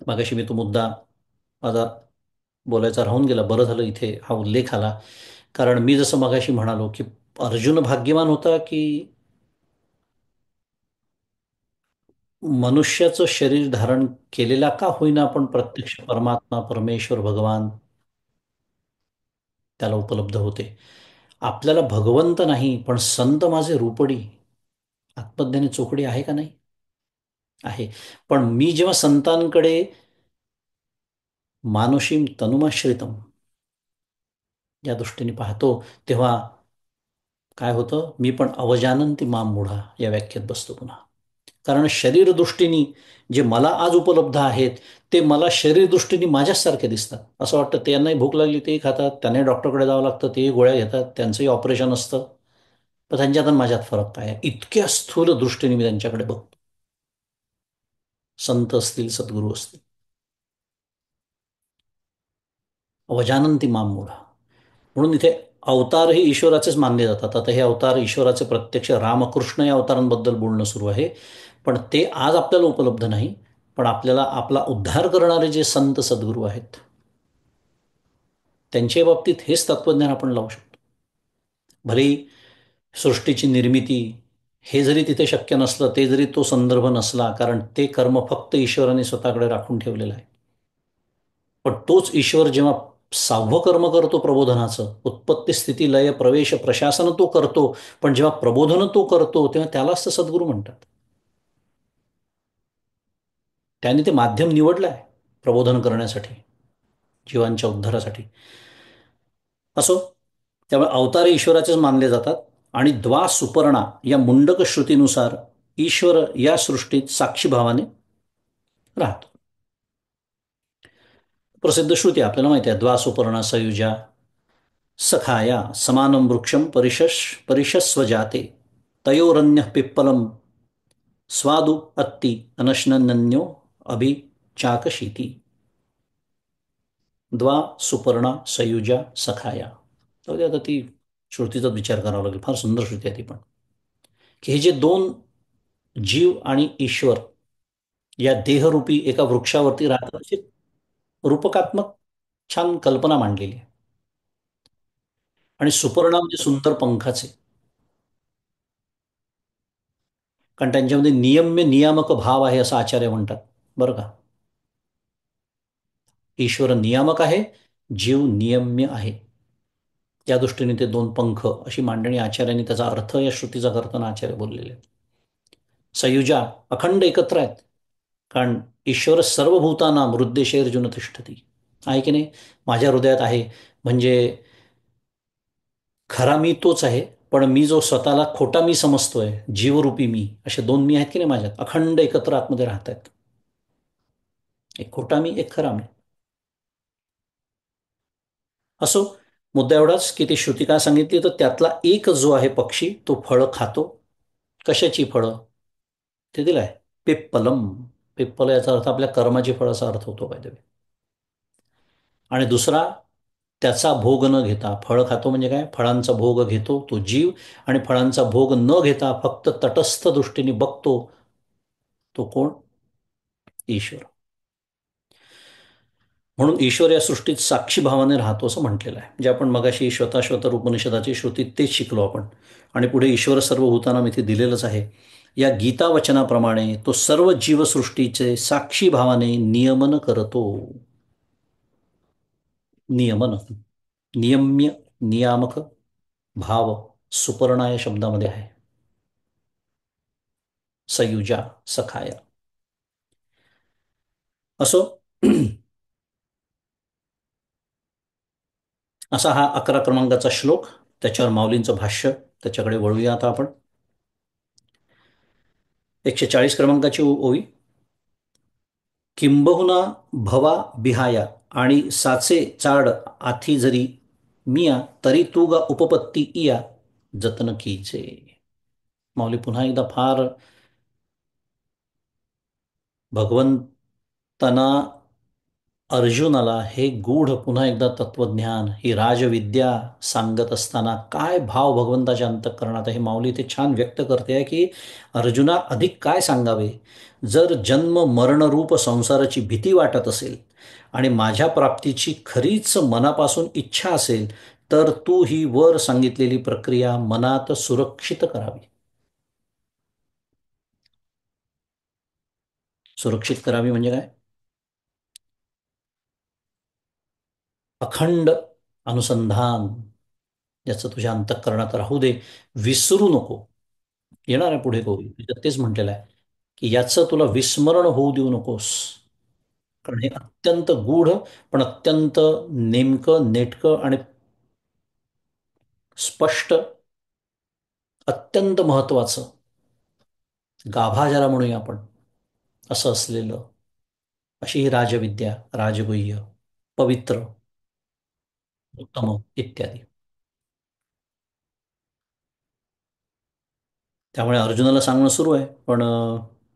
मागाशी मी तो मुद्दा माझा बोलायचा राहून गेला, बरं झालं इथे हा उल्लेख आला. कारण मी जसं मगाशी म्हणालो की अर्जुन भाग्यवान होता की मनुष्याचं शरीर धारण केलेला का होईना, पण प्रत्यक्ष परमात्मा परमेश्वर भगवान त्याला उपलब्ध होते. आपल्याला भगवंत नाही, पण संत माझे रूपडी, आत्मज्ञानी चोखडी आहे का नाही? आहे. पण मी जेव्हा संतांकडे मानुषीम तनुमाश्रितम या दृष्टीने पाहतो, तेव्हा काय होतं? मी पण अवजानंती माम मूढा या व्याख्येत बसतो पुन्हा. कारण शरीरदृष्टीने जे मला आज उपलब्ध आहेत ते मला शरीरदृष्टीने माझ्याच दिसतात. असं वाटतं त्यांनाही भूक लागली तेही खातात, त्यांनाही डॉक्टरकडे जावं लागतं तेही गोळ्या घेतात, त्यांचंही ऑपरेशन असतं. पण त्यांच्यात आणि माझ्यात फरक काय आहे? इतक्या स्थूल दृष्टीने मी त्यांच्याकडे बघतो. संत असतील, सद्गुरू असतील. अवजानंती माम मूढा. म्हणून इथे अवतार हे ईश्वराचेच मानले जातात. आता हे अवतार ईश्वराचे प्रत्यक्ष रामकृष्ण या अवतारांबद्दल बोलणं सुरू आहे. पण ते आज आपल्याला उपलब्ध नाही. पण आपल्याला आपला उद्धार करणारे जे संत सद्गुरू आहेत त्यांच्या बाबतीत हेच तत्वज्ञान आपण लावू शकतो. भलेही सृष्टीची निर्मिती हे जरी तिथे शक्य नसलं, ते जरी तो संदर्भ नसला, कारण ते कर्म फक्त ईश्वराने स्वतःकडे राखून ठेवलेलं आहे. पण तोच ईश्वर जेव्हा सहावं कर्म करतो प्रबोधनाचं, उत्पत्ती स्थिती लय प्रवेश प्रशासन तो करतो. पण जेव्हा प्रबोधन तो करतो तेव्हा त्यालाच तर सद्गुरू म्हणतात. त्याने ते माध्यम निवडलं आहे प्रबोधन करण्यासाठी, जीवांच्या उद्धारासाठी. असो, त्यामुळे अवतार ईश्वराचेच मानले जातात. आणि द्वा सुपर्णा या मुंडक श्रुतीनुसार ईश्वर या सृष्टीत साक्षीभावाने राहतो. प्रसिद्ध श्रुती आपल्याला माहिती आहे, द्वा सुपर्णा सयुजा सखाया समानं वृक्षम परिशस्व जाते तयोरन्य पिप्पलम स्वादु अत्ति अनशनन्यो अभिचाकशीति द्वा सुपर्णा सयुजा सखाया. तर आता ती श्रुतीचाच विचार करावा लागेल, फार सुंदर श्रुती आहे ती पण. की हे जे दोन जीव आणि ईश्वर या देहरूपी एका वृक्षावरती राहतात, रूपकात्मक छान कल्पना मांडलेली आहे. आणि सुपर्णा म्हणजे सुंदर पंखाचे. कारण त्यांच्यामध्ये नियम्य नियामक भाव आहे असं आचार्य म्हणतात. बरं का? ईश्वर नियामक आहे, जीव नियम्य आहे. त्या दृष्टीने ते दोन पंख अशी मांडणी आचार्यांनी त्याचा अर्थ या श्रुतीचा करताना आचार्य बोललेले आहेत. सयुजा अखंड एकत्र आहेत. कारण ईश्वर सर्वभूतानां हृद्देशेर्जुन तिष्ठती. आहे की नाही? माझ्या हृदयात आहे म्हणजे खरा मी तोच आहे, पण मी जो स्वतःला खोटा मी समजतोय, जीवरूपी मी, असे दोन मी आहेत की नाही माझ्यात, अखंड एकत्र आतमध्ये राहत आहेत. एक खोटा मी, एक खरा मी. असो, मुद्दा एवढाच की ती श्रुती काय सांगितली, तर त्यातला एक जो आहे पक्षी, तो फळं खातो. कशाची फळं? ते दिलंय, पिप्पलम. पिप्पल याचा अर्थ आपल्या कर्माची फळ असा अर्थ होतो पाहिजे. आणि दुसरा, त्याचा भोग न घेता, फळ खातो म्हणजे काय, फळांचा भोग घेतो तो जीव, आणि फळांचा भोग न घेता फक्त तटस्थ दृष्टीने बघतो, तो कोण? ईश्वर. म्हणून ईश्वर या सृष्टीत साक्षी भावाने राहतो असं म्हटलेलं आहे. जे आपण मगाशी श्वता उपनिषदाची श्रुती तेच शिकलो आपण. आणि पुढे ईश्वर सर्वभूतांना इथे दिलेलंच आहे. या गीता वचनाप्रमाणे तो सर्व जीवसृष्टीचे साक्षी भावाने नियमन करतो. नियमन, नियम्य, नियामक भाव सुपर्णा या शब्दामध्ये आहे. सयुजा, सखाय. असो, असा हा 11 क्रमांकाचा श्लोक, त्याच्यावर माऊलींचं भाष्य, त्याच्याकडे वळूया आता आपण. 140 क्रमांकाची ओवी. किंबहुना भवा बिहाया आणि साचे चाड आथी जरी मिया तरी तू गा उपपत्ती इया जतन कीचे. माऊली पुन्हा एकदा फार भगवंतना अर्जुनाला हे गूढ पुन्हा एकदा तत्वज्ञान, ही राजविद्या सांगत असताना काय भाव भगवंताच्या अंतःकरणात हे माऊली ते छान व्यक्त करते आहे की अर्जुना, अधिक काय सांगावे. जर जन्म मरणरूप संसाराची भीती वाटत असेल आणि माझ्या प्राप्तीची खरीच मनापासून इच्छा असेल, तर तू ही वर सांगितलेली प्रक्रिया मनात सुरक्षित करावी. सुरक्षित करावी म्हणजे काय? अखंड अनुसंधान याचं तुझ्या अंतःकरणात राहू दे. विसरू नको. येणार आहे पुढे गोवी, त्याच्यात तेच म्हटलेलं आहे की याचं तुला विस्मरण होऊ देऊ नकोस. कारण हे अत्यंत गूढ, पण अत्यंत नेमकं, नेटकं आणि स्पष्ट, अत्यंत महत्वाचं, गाभा ज्याला म्हणूया आपण, असं असलेलं, अशी ही राजविद्या, राजगुह्य, पवित्र, उत्तम इत्यादी. त्यामुळे अर्जुनाला सांगणं सुरू आहे, पण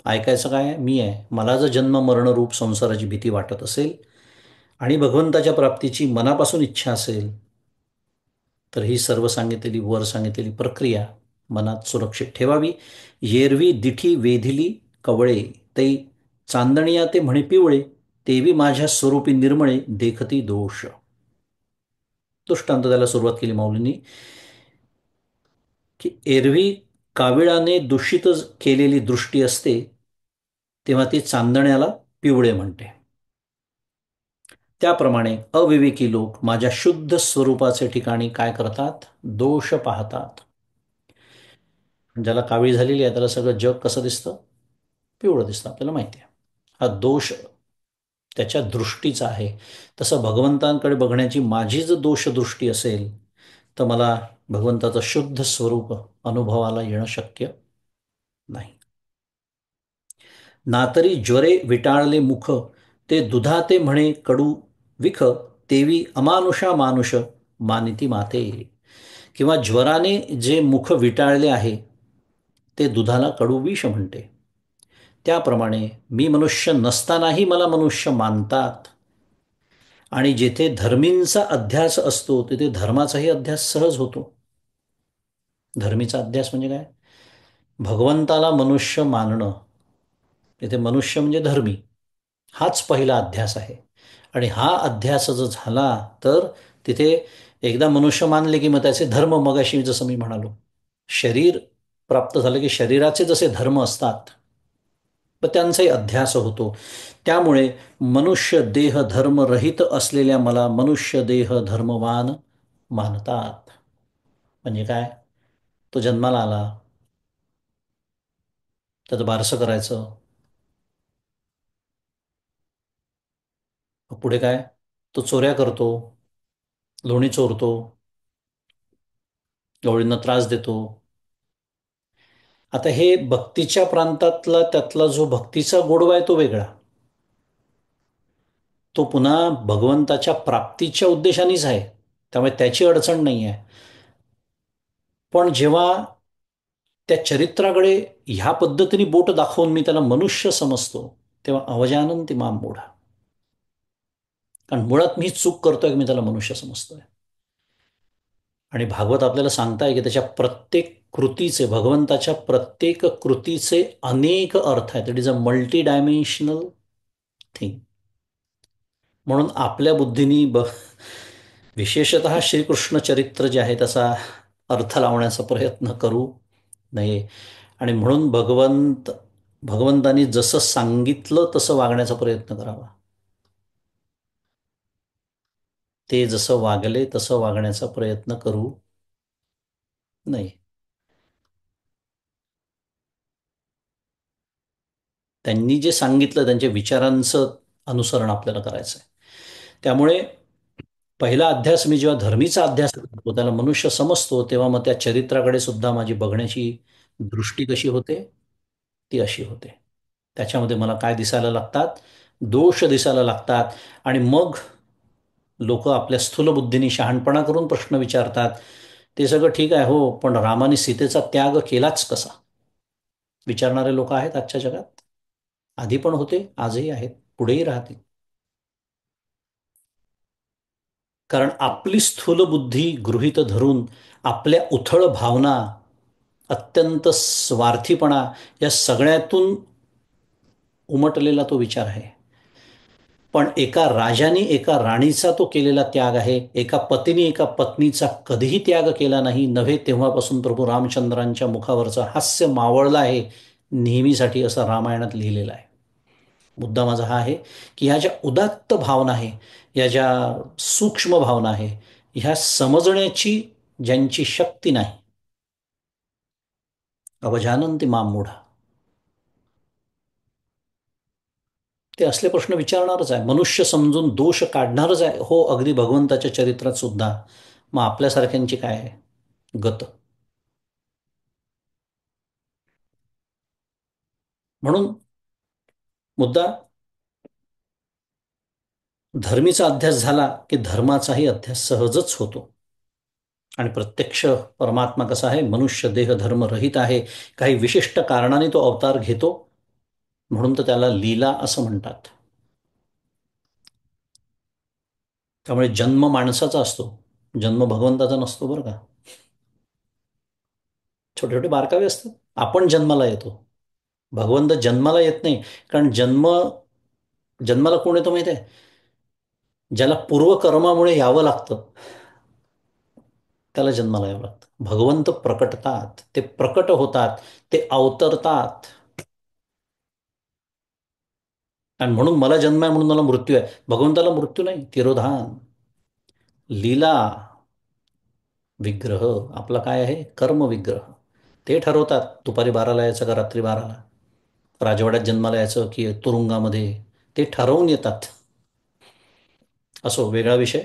ऐकायचं काय आहे? मी आहे. मला जर जन्म मरण रूप संसाराची भीती वाटत असेल आणि भगवंताच्या प्राप्तीची मनापासून इच्छा असेल, तर ही सर्व सांगितलेली, वर सांगितलेली प्रक्रिया मनात सुरक्षित ठेवावी. येरवी दिठी वेधिली कवळे, ते चांदणिया ते म्हणे पिवळे, तेवी माझ्या स्वरूपी निर्मळे देखती दोष. दृष्टांत द्यायला सुरुवात केली माऊलींनी की एरवी काविळाने दूषित केलेली दृष्टी असते, तेव्हा ती चांदण्याला पिवळे म्हणते. त्याप्रमाणे अविवेकी लोक माझ्या शुद्ध स्वरूपाचे ठिकाणी काय करतात? दोष पाहतात. ज्याला कावीळ झालेली आहे त्याला सगळं जग कसं दिसतं? पिवळं दिसतं, आपल्याला माहिती आहे. हा दोष त्याच्या दृष्टीचा आहे. तसं भगवंतांकडे बघण्याची माझी जर दोषदृष्टी असेल, तर मला भगवंताचं शुद्ध स्वरूप अनुभवाला येणं शक्य नाही. नातरी ज्वरे विटाळले मुख, ते दुधाते म्हणे कडू विख, तेवी अमानुषा मानुष मानिती माते. किंवा ज्वराने जे मुख विटाळले आहे ते दुधाला कडू विष म्हणते. त्याप्रमाणे मी मनुष्य नसतानाही मला मनुष्य मानतात. आणि जेथे धर्मींचा अध्यास असतो तिथे धर्माचाही अध्यास सहज होतो. धर्मीचा अध्यास म्हणजे काय? भगवंताला मनुष्य मानणं. तिथे मनुष्य म्हणजे धर्मी, हाच पहिला अध्यास आहे. आणि हा अध्यास जर झाला तर तिथे एकदा मनुष्य मानले की मग त्याचे धर्म, मगाशी जसं मी म्हणालो, शरीर प्राप्त झालं की शरीराचे जसे धर्म असतात, तर त्यांचाही अध्यास होतो. त्यामुळे मनुष्य देह धर्मरहित असलेल्या मला मनुष्य देह धर्मवान मानतात. म्हणजे काय? तो जन्माला आला, त्याचं बारसं करायचं, मग पुढे काय? तो चोऱ्या करतो, लोणी चोरतो, गवळींना त्रास देतो. आता हे भक्तीच्या प्रांतातला त्यातला जो भक्तीचा गोडवा आहे तो वेगळा. तो पुन्हा भगवंताच्या प्राप्तीच्या उद्देशानेच आहे, त्यामुळे त्याची अडचण नाही आहे. पण जेव्हा त्या चरित्राकडे ह्या पद्धतीने बोट दाखवून मी त्याला मनुष्य समजतो, तेव्हा अवजानंती माम मूढा. कारण मुळात मी चूक करतोय की मी त्याला मनुष्य समजतोय. आणि भागवत आपल्याला सांगताय की त्याच्या प्रत्येक कृतीचे, भगवंताच्या प्रत्येक कृतीचे अनेक अर्थ आहेत. It is a multi dimensional thing. म्हणून आपल्या बुद्धीनी विशेषतः श्रीकृष्ण चरित्र जे आहे त्याचा अर्थ लावण्याचा प्रयत्न करू नये. आणि म्हणून भगवंतानी जसं सांगितलं तसं वागण्याचा प्रयत्न करावा. ते जसं वागले तसं वागण्याचा प्रयत्न करू नये. त्यांनी जे सांगितलं त्यांच्या विचारांचं अनुसरण आपल्याला करायचं आहे. त्यामुळे पहिला अध्यास मी जेव्हा धर्मीचा अध्यास करतो, त्याला मनुष्य समजतो, तेव्हा मग त्या चरित्राकडे सुद्धा माझी बघण्याची दृष्टी कशी होते? ती अशी होते. त्याच्यामध्ये मला काय दिसायला लागतात? दोष दिसायला लागतात. आणि मग लोक आपल्या स्थूल बुद्धीने शहाणपणा करून प्रश्न विचारतात. ते सगळं ठीक आहे हो, पण रामाने सीतेचा त्याग केलाच कसा? विचारणारे लोक आहेत आजच्या जगात. आधी पण होते, आजही आहेत, पुढेही राहतील. कारण आपली स्थूल बुद्धी गृहीत धरून आपल्या उथळ भावना, अत्यंत स्वार्थीपणा, या सगळ्यातून उमटलेला तो विचार आहे. पण एका राजाने एका राणीचा तो केलेला त्याग आहे. एका पतीने एका पत्नीचा कधीही त्याग केला नाही. नव्हे तेव्हापासून प्रभू रामचंद्रांच्या मुखावरचं हास्य मावळलं आहे नेहमीसाठी, असं रामायणात लिहिलेलं आहे. मुद्दा माझा हा आहे की ह्या ज्या उदात्त भावना आहे, या ज्या सूक्ष्म भावना आहे, ह्या समजण्याची ज्यांची शक्ती नाही, अवजानन्ति मां मूढा, ते असले प्रश्न विचारणारच आहे. मनुष्य समजून दोष काढणारच आहे. हो, अगदी भगवंताच्या चरित्रात सुद्धा. मग आपल्यासारख्यांची काय आहे गत? म्हणून मुद्दा, धर्मीचा अध्यास झाला की धर्माचाही अध्यास सहजच होतो. आणि प्रत्यक्ष परमात्मा कसा आहे? मनुष्य देह धर्मरहित आहे. काही विशिष्ट कारणाने तो अवतार घेतो, म्हणून तर त्याला लीला असं म्हणतात. त्यामुळे जन्म माणसाचा असतो, जन्म भगवंताचा नसतो बरं का. छोटे छोटे बारकावे असतात. आपण जन्माला येतो, भगवंत जन्माला येत नाही. कारण जन्माला कोण येतो माहिती आहे? ज्याला पूर्वकर्मामुळे यावं लागतं त्याला जन्माला यावं लागतं. भगवंत प्रकटतात, ते प्रकट होतात, ते अवतरतात. आणि म्हणून मला जन्म आहे म्हणून मला मृत्यू आहे. भगवंताला मृत्यू नाही, तिरोधान. लीला विग्रह आपला काय आहे? कर्म विग्रह. ते ठरवतात दुपारी 12ला यायचं का रात्री 12ला, राजवाड्यात जन्माला यायचं की तुरुंगामध्ये, ते ठरवून येतात. असो, वेगळा विषय.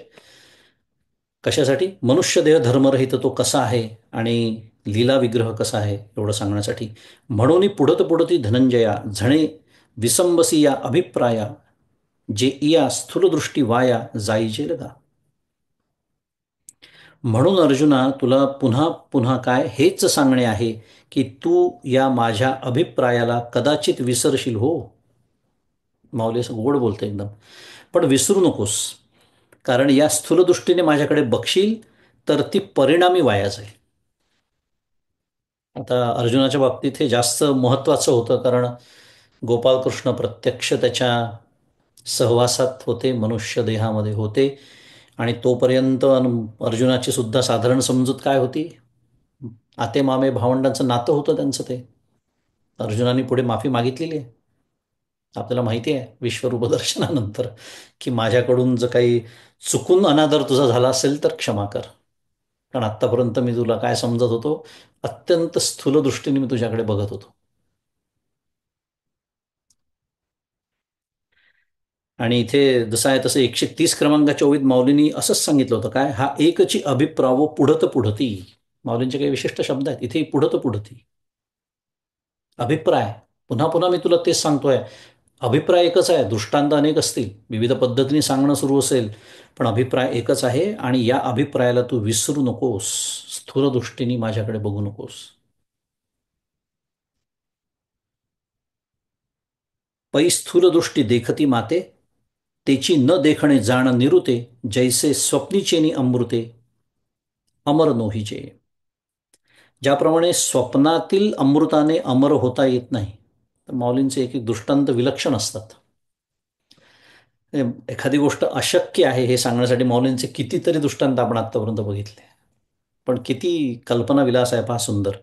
कशासाठी? मनुष्य देह धर्मरहित तो कसा आहे आणि लीला विग्रह कसा आहे एवढं सांगण्यासाठी. म्हणून पुढत पुढती धनंजया झणे विसंबसी या अभिप्राया, जे इया स्थूलदृष्टी वाया जाईजे लगा. म्हणून अर्जुना, तुला पुन्हा पुन्हा काय हेच सांगणे आहे की तू या माझ्या अभिप्रायाला कदाचित विसरशील. हो, माऊली असं गोड बोलतं एकदम. पण विसरू नकोस, कारण या स्थूलदृष्टीने माझ्याकडे बघशील तर ती परिणामी वाया जाईल. आता अर्जुनाच्या बाबतीत हे जास्त महत्त्वाचं होतं, कारण गोपाळकृष्ण प्रत्यक्ष त्याच्या सहवासात होते, मनुष्य देहामध्ये होते. आणि तोपर्यंत अर्जुनाची सुद्धा साधारण समजूत काय होती? आते मामे भावंडांचं नातं होतं त्यांचं ते. अर्जुनाने पुढे माफी मागितलेली आहे. आपल्याला माहिती आहे विश्वरूप दर्शनानंतर की माझ्याकडून जर काही चुकून अनादर तुझा झाला असेल तर क्षमा कर. कारण आत्तापर्यंत मी तुला काय समजत होतो, अत्यंत स्थूल दृष्टीने मी तुझ्याकडे बघत होतो. आणि इथे जसं आहे तसं 130 क्रमांकाच्या ओळीत माऊलींनी असंच सांगितलं होतं, काय हा एकची अभिप्रावो पुढत पुढती. माऊलींचे काही विशिष्ट शब्द आहेत इथे, पुढत पुढती. अभिप्राय, पुन्हा पुन्हा मी तुला तेच सांगतोय, अभिप्राय एकच आहे. दृष्टांत अनेक असतील, विविध पद्धतीने सांगणं सुरू असेल, पण अभिप्राय एकच आहे. आणि या अभिप्रायाला तू विसरू नकोस, स्थूल दृष्टीने माझ्याकडे बघू नकोस. पै स्थूल दृष्टी देखती माते, तेची न देखणे जाण निरुते, जैसे स्वप्नीचेनी अमृते, अमर नोहीजे. ज्याप्रमाणे स्वप्नातील अमृताने अमर होता येत नाही, तर माऊलींचे एक एक दृष्टांत विलक्षण असतात. एखादी गोष्ट अशक्य आहे हे सांगण्यासाठी माऊलींचे कितीतरी दृष्टांत आपण आत्तापर्यंत बघितले. पण किती कल्पनाविलास आहे पहा सुंदर,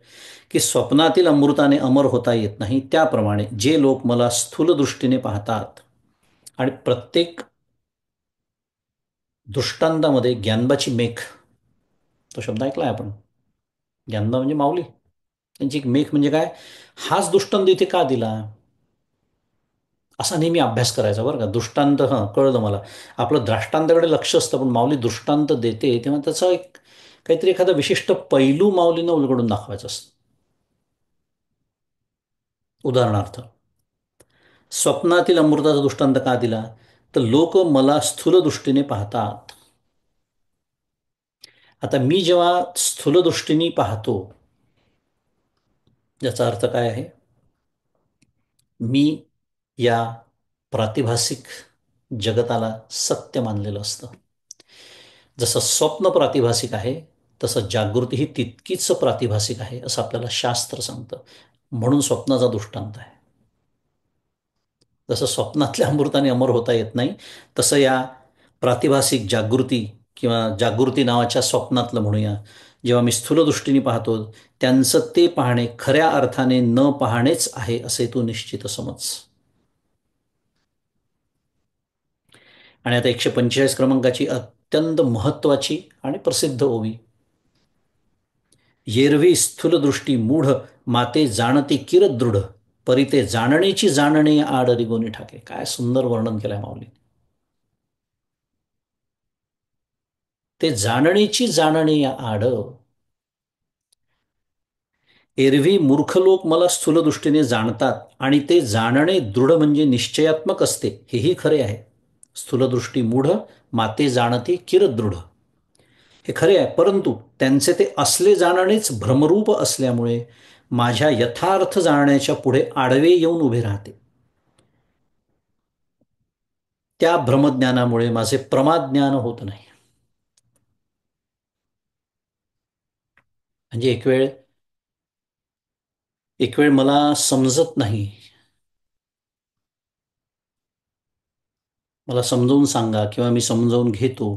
की स्वप्नातील अमृताने अमर होता येत नाही, त्याप्रमाणे जे लोक मला स्थूल दृष्टीने पाहतात. आणि प्रत्येक दृष्टांतामध्ये ज्ञानबाची मेख, तो शब्द ऐकलाय आपण? ज्ञानबा म्हणजे माऊली, त्यांची एक मेख म्हणजे काय? हाच दृष्टांत इथे का दिला, असा नेहमी अभ्यास करायचा बरं का. दृष्टांत, हां कळलं मला, आपलं द्राष्टांताकडे लक्ष असतं, पण माऊली दृष्टांत देते तेव्हा त्याचा एक काहीतरी एखादा विशिष्ट पैलू माऊलीनं उलगडून दाखवायचा असतो. उदाहरणार्थ, स्वप्नातील अमृताचा दृष्टांत का दिला, तर लोक मला स्थूल दृष्टीने पाहतात. आता मी जेव्हा स्थूल दृष्टीने पाहतो, याचा अर्थ काय आहे? मी या प्रातिभासिक जगताला सत्य मानलेलं असतं. जसं स्वप्न प्रातिभासिक आहे, तसं जागृती ही तितकीच प्रातिभासिक आहे असं आपल्याला शास्त्र सांगतं. म्हणून स्वप्नाचा दृष्टांत आहे. जसं स्वप्नातल्या अमृताने अमर होता येत नाही, तसं या प्रातिभासिक जागृती किंवा जागृती नावाच्या स्वप्नातलं म्हणूया, जेव्हा मी स्थूल दृष्टीने पाहतो, त्यांचं ते पाहणे खऱ्या अर्थाने न पाहणेच आहे असे तू निश्चित समज. आणि आता 145 क्रमांकाची अत्यंत महत्वाची आणि प्रसिद्ध ओवी. येरवी स्थूल दृष्टी मूढ, माते जाणती किरदृढ, परी ते जाणण्याची जाणणे आड रिगोनी ठाके. काय सुंदर वर्णन केलंय माऊली. ते जाणण्याची जाणणे या आड. एरवी मूर्ख लोक मला स्थूल दृष्टीने जाणतात, आणि ते जाणणे दृढ म्हणजे निश्चयात्मक असते, हेही खरे आहे. स्थूलदृष्टी मूढ, माते जाणती किरदृढ, हे खरे आहे. परंतु त्यांचे ते असले जाणणेच भ्रमरूप असल्यामुळे माझ्या यथार्थ जाणण्याच्या पुढे आडवे येऊन उभे राहते. त्या भ्रमज्ञानामुळे माझे प्रमाज्ञान होत नाही. म्हणजे एक वेळ मला समजत नाही, मला समजावून सांगा, किंवा मी समजावून घेतो,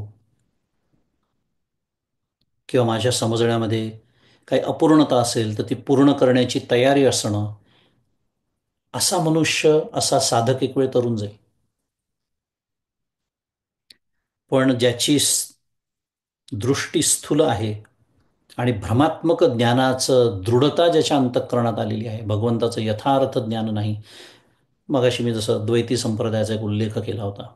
किंवा माझ्या समजण्यामध्ये काही अपूर्णता असेल तर ती पूर्ण करण्याची तयारी असणं, असा मनुष्य, असा साधक एक वेळ तरुण जाईल. पण ज्याची दृष्टी स्थूल आहे आणि भ्रमात्मक ज्ञानाचं दृढता ज्याच्या अंतःकरणात आलेली आहे, भगवंताचं यथार्थ ज्ञान नाही. मगाशी मी जसं द्वैती संप्रदायाचा एक उल्लेख केला होता,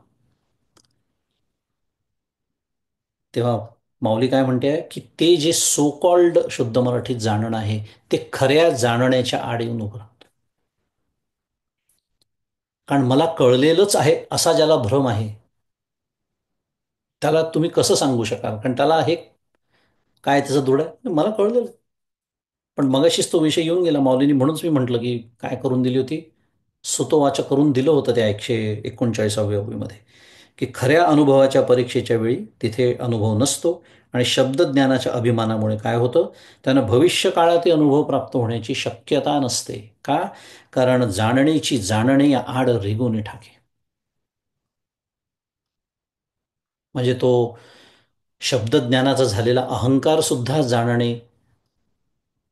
तेव्हा माऊली काय म्हणते की ते जे सो कॉल्ड शुद्ध मराठीत जाणणं आहे, ते खऱ्या जाणण्याच्या आड येऊन उभं राहतं. कारण मला कळलेलंच आहे असा ज्याला भ्रम आहे, त्याला तुम्ही कसं सांगू शकाल? कारण त्याला हे काय त्याचं दृढ आहे, मला कळलेलं. पण मगाशीच तो विषय येऊन गेला माऊलींनी, म्हणूनच मी म्हटलं की काय करून दिली होती, सुतोवाच करून दिलं होतं त्या 139व्या ओळीमध्ये, की खऱ्या अनुभवाच्या परीक्षेच्या वेळी तिथे अनुभव नसतो. आणि शब्दज्ञानाच्या अभिमानामुळे काय होतं, त्यांना भविष्यकाळात अनुभव प्राप्त होण्याची शक्यता नसते. का? कारण जाणण्याची जाणणे या आड रेगोने ठाके. म्हणजे तो शब्दज्ञानाचा झालेला अहंकार सुद्धा जाणणे,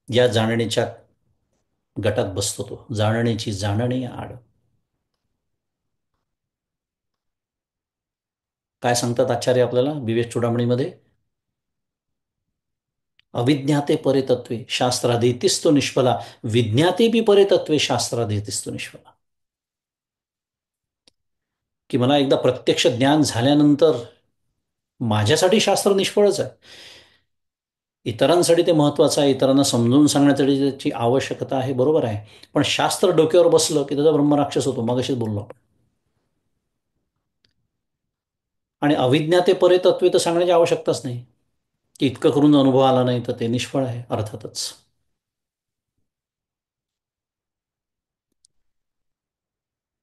या जाणण्याच्या गटात बसतो. तो जाणण्याची जाणणे आड. काय सांगतात आचार्य आपल्याला विवेक चूडामणीमध्ये? अविज्ञाते परे तत्वे शास्त्राधीतिस्तु निष्फला, विज्ञाते बी परे तत्वे शास्त्राधीतिस्तु निष्फला. की मला एकदा प्रत्यक्ष ज्ञान झाल्यानंतर माझ्यासाठी शास्त्र निष्फळच आहे. इतरांसाठी ते महत्वाचं आहे, इतरांना समजून सांगण्यासाठी त्याची आवश्यकता आहे, बरोबर आहे. पण शास्त्र डोक्यावर बसलं की त्याचा ब्रह्मराक्षस होतो. मगाशीच बोललो आपण. आणि अविज्ञाते परे तत्वे तर सांगण्याची आवश्यकताच नाही, की इतकं करून अनुभव आला नाही तर ते निष्फळ आहे अर्थातच.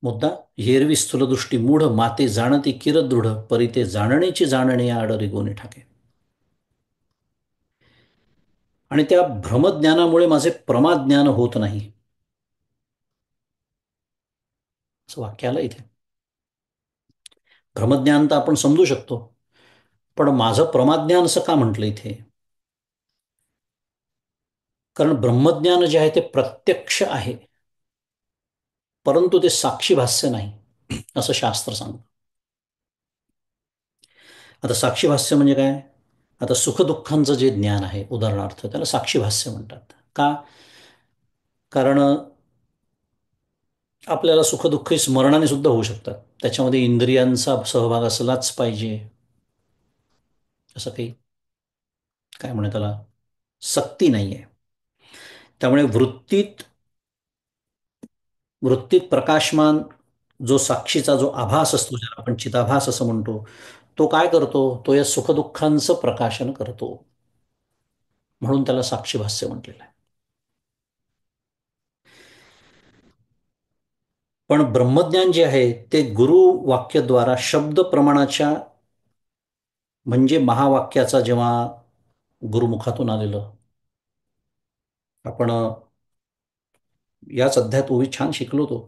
मुद्दा हेरवी स्थूलदृष्टी मूढ माते जाणती किरदृढ परी ते जाणण्याची जाणणे आडरी गोने ठाके. आणि त्या भ्रमज्ञानामुळे माझे प्रमाज्ञान होत नाही, असं वाक्य आलं इथे. भ्रमज्ञान तर आपण समजू शकतो, पण माझं प्रमाज्ञान असं का म्हटलं इथे? कारण ब्रह्मज्ञान जे आहे ते प्रत्यक्ष आहे, परंतु ते साक्षी भाष्य नाही, असं शास्त्र सांगतं. आता साक्षी भाष्य म्हणजे काय? आता सुखदुःखांचं जे ज्ञान आहे उदाहरणार्थ, त्याला साक्षी भाष्य म्हणतात. का? कारण आपल्याला सुखदुःखी स्मरणाने सुद्धा होऊ शकतात. त्याच्यामध्ये इंद्रियांचा सहभाग असलाच पाहिजे असं काही, काय म्हणतात त्याला, सक्ती नाही आहे. त्यामुळे वृत्तीत प्रकाशमान जो साक्षीचा जो आभास असतो, ज्याला आपण चिताभास असं म्हणतो, तो काय करतो? तो या सुखदुःखांचं प्रकाशन करतो. म्हणून त्याला साक्षी भाष्य म्हटलेलं आहे. पण ब्रह्मज्ञान जे आहे ते गुरु वाक्यद्वारा शब्द प्रमाणाच्या, म्हणजे महावाक्याचा जेव्हा गुरुमुखातून आलेलं, आपण याच अध्यायात ओवी छान शिकलो तो,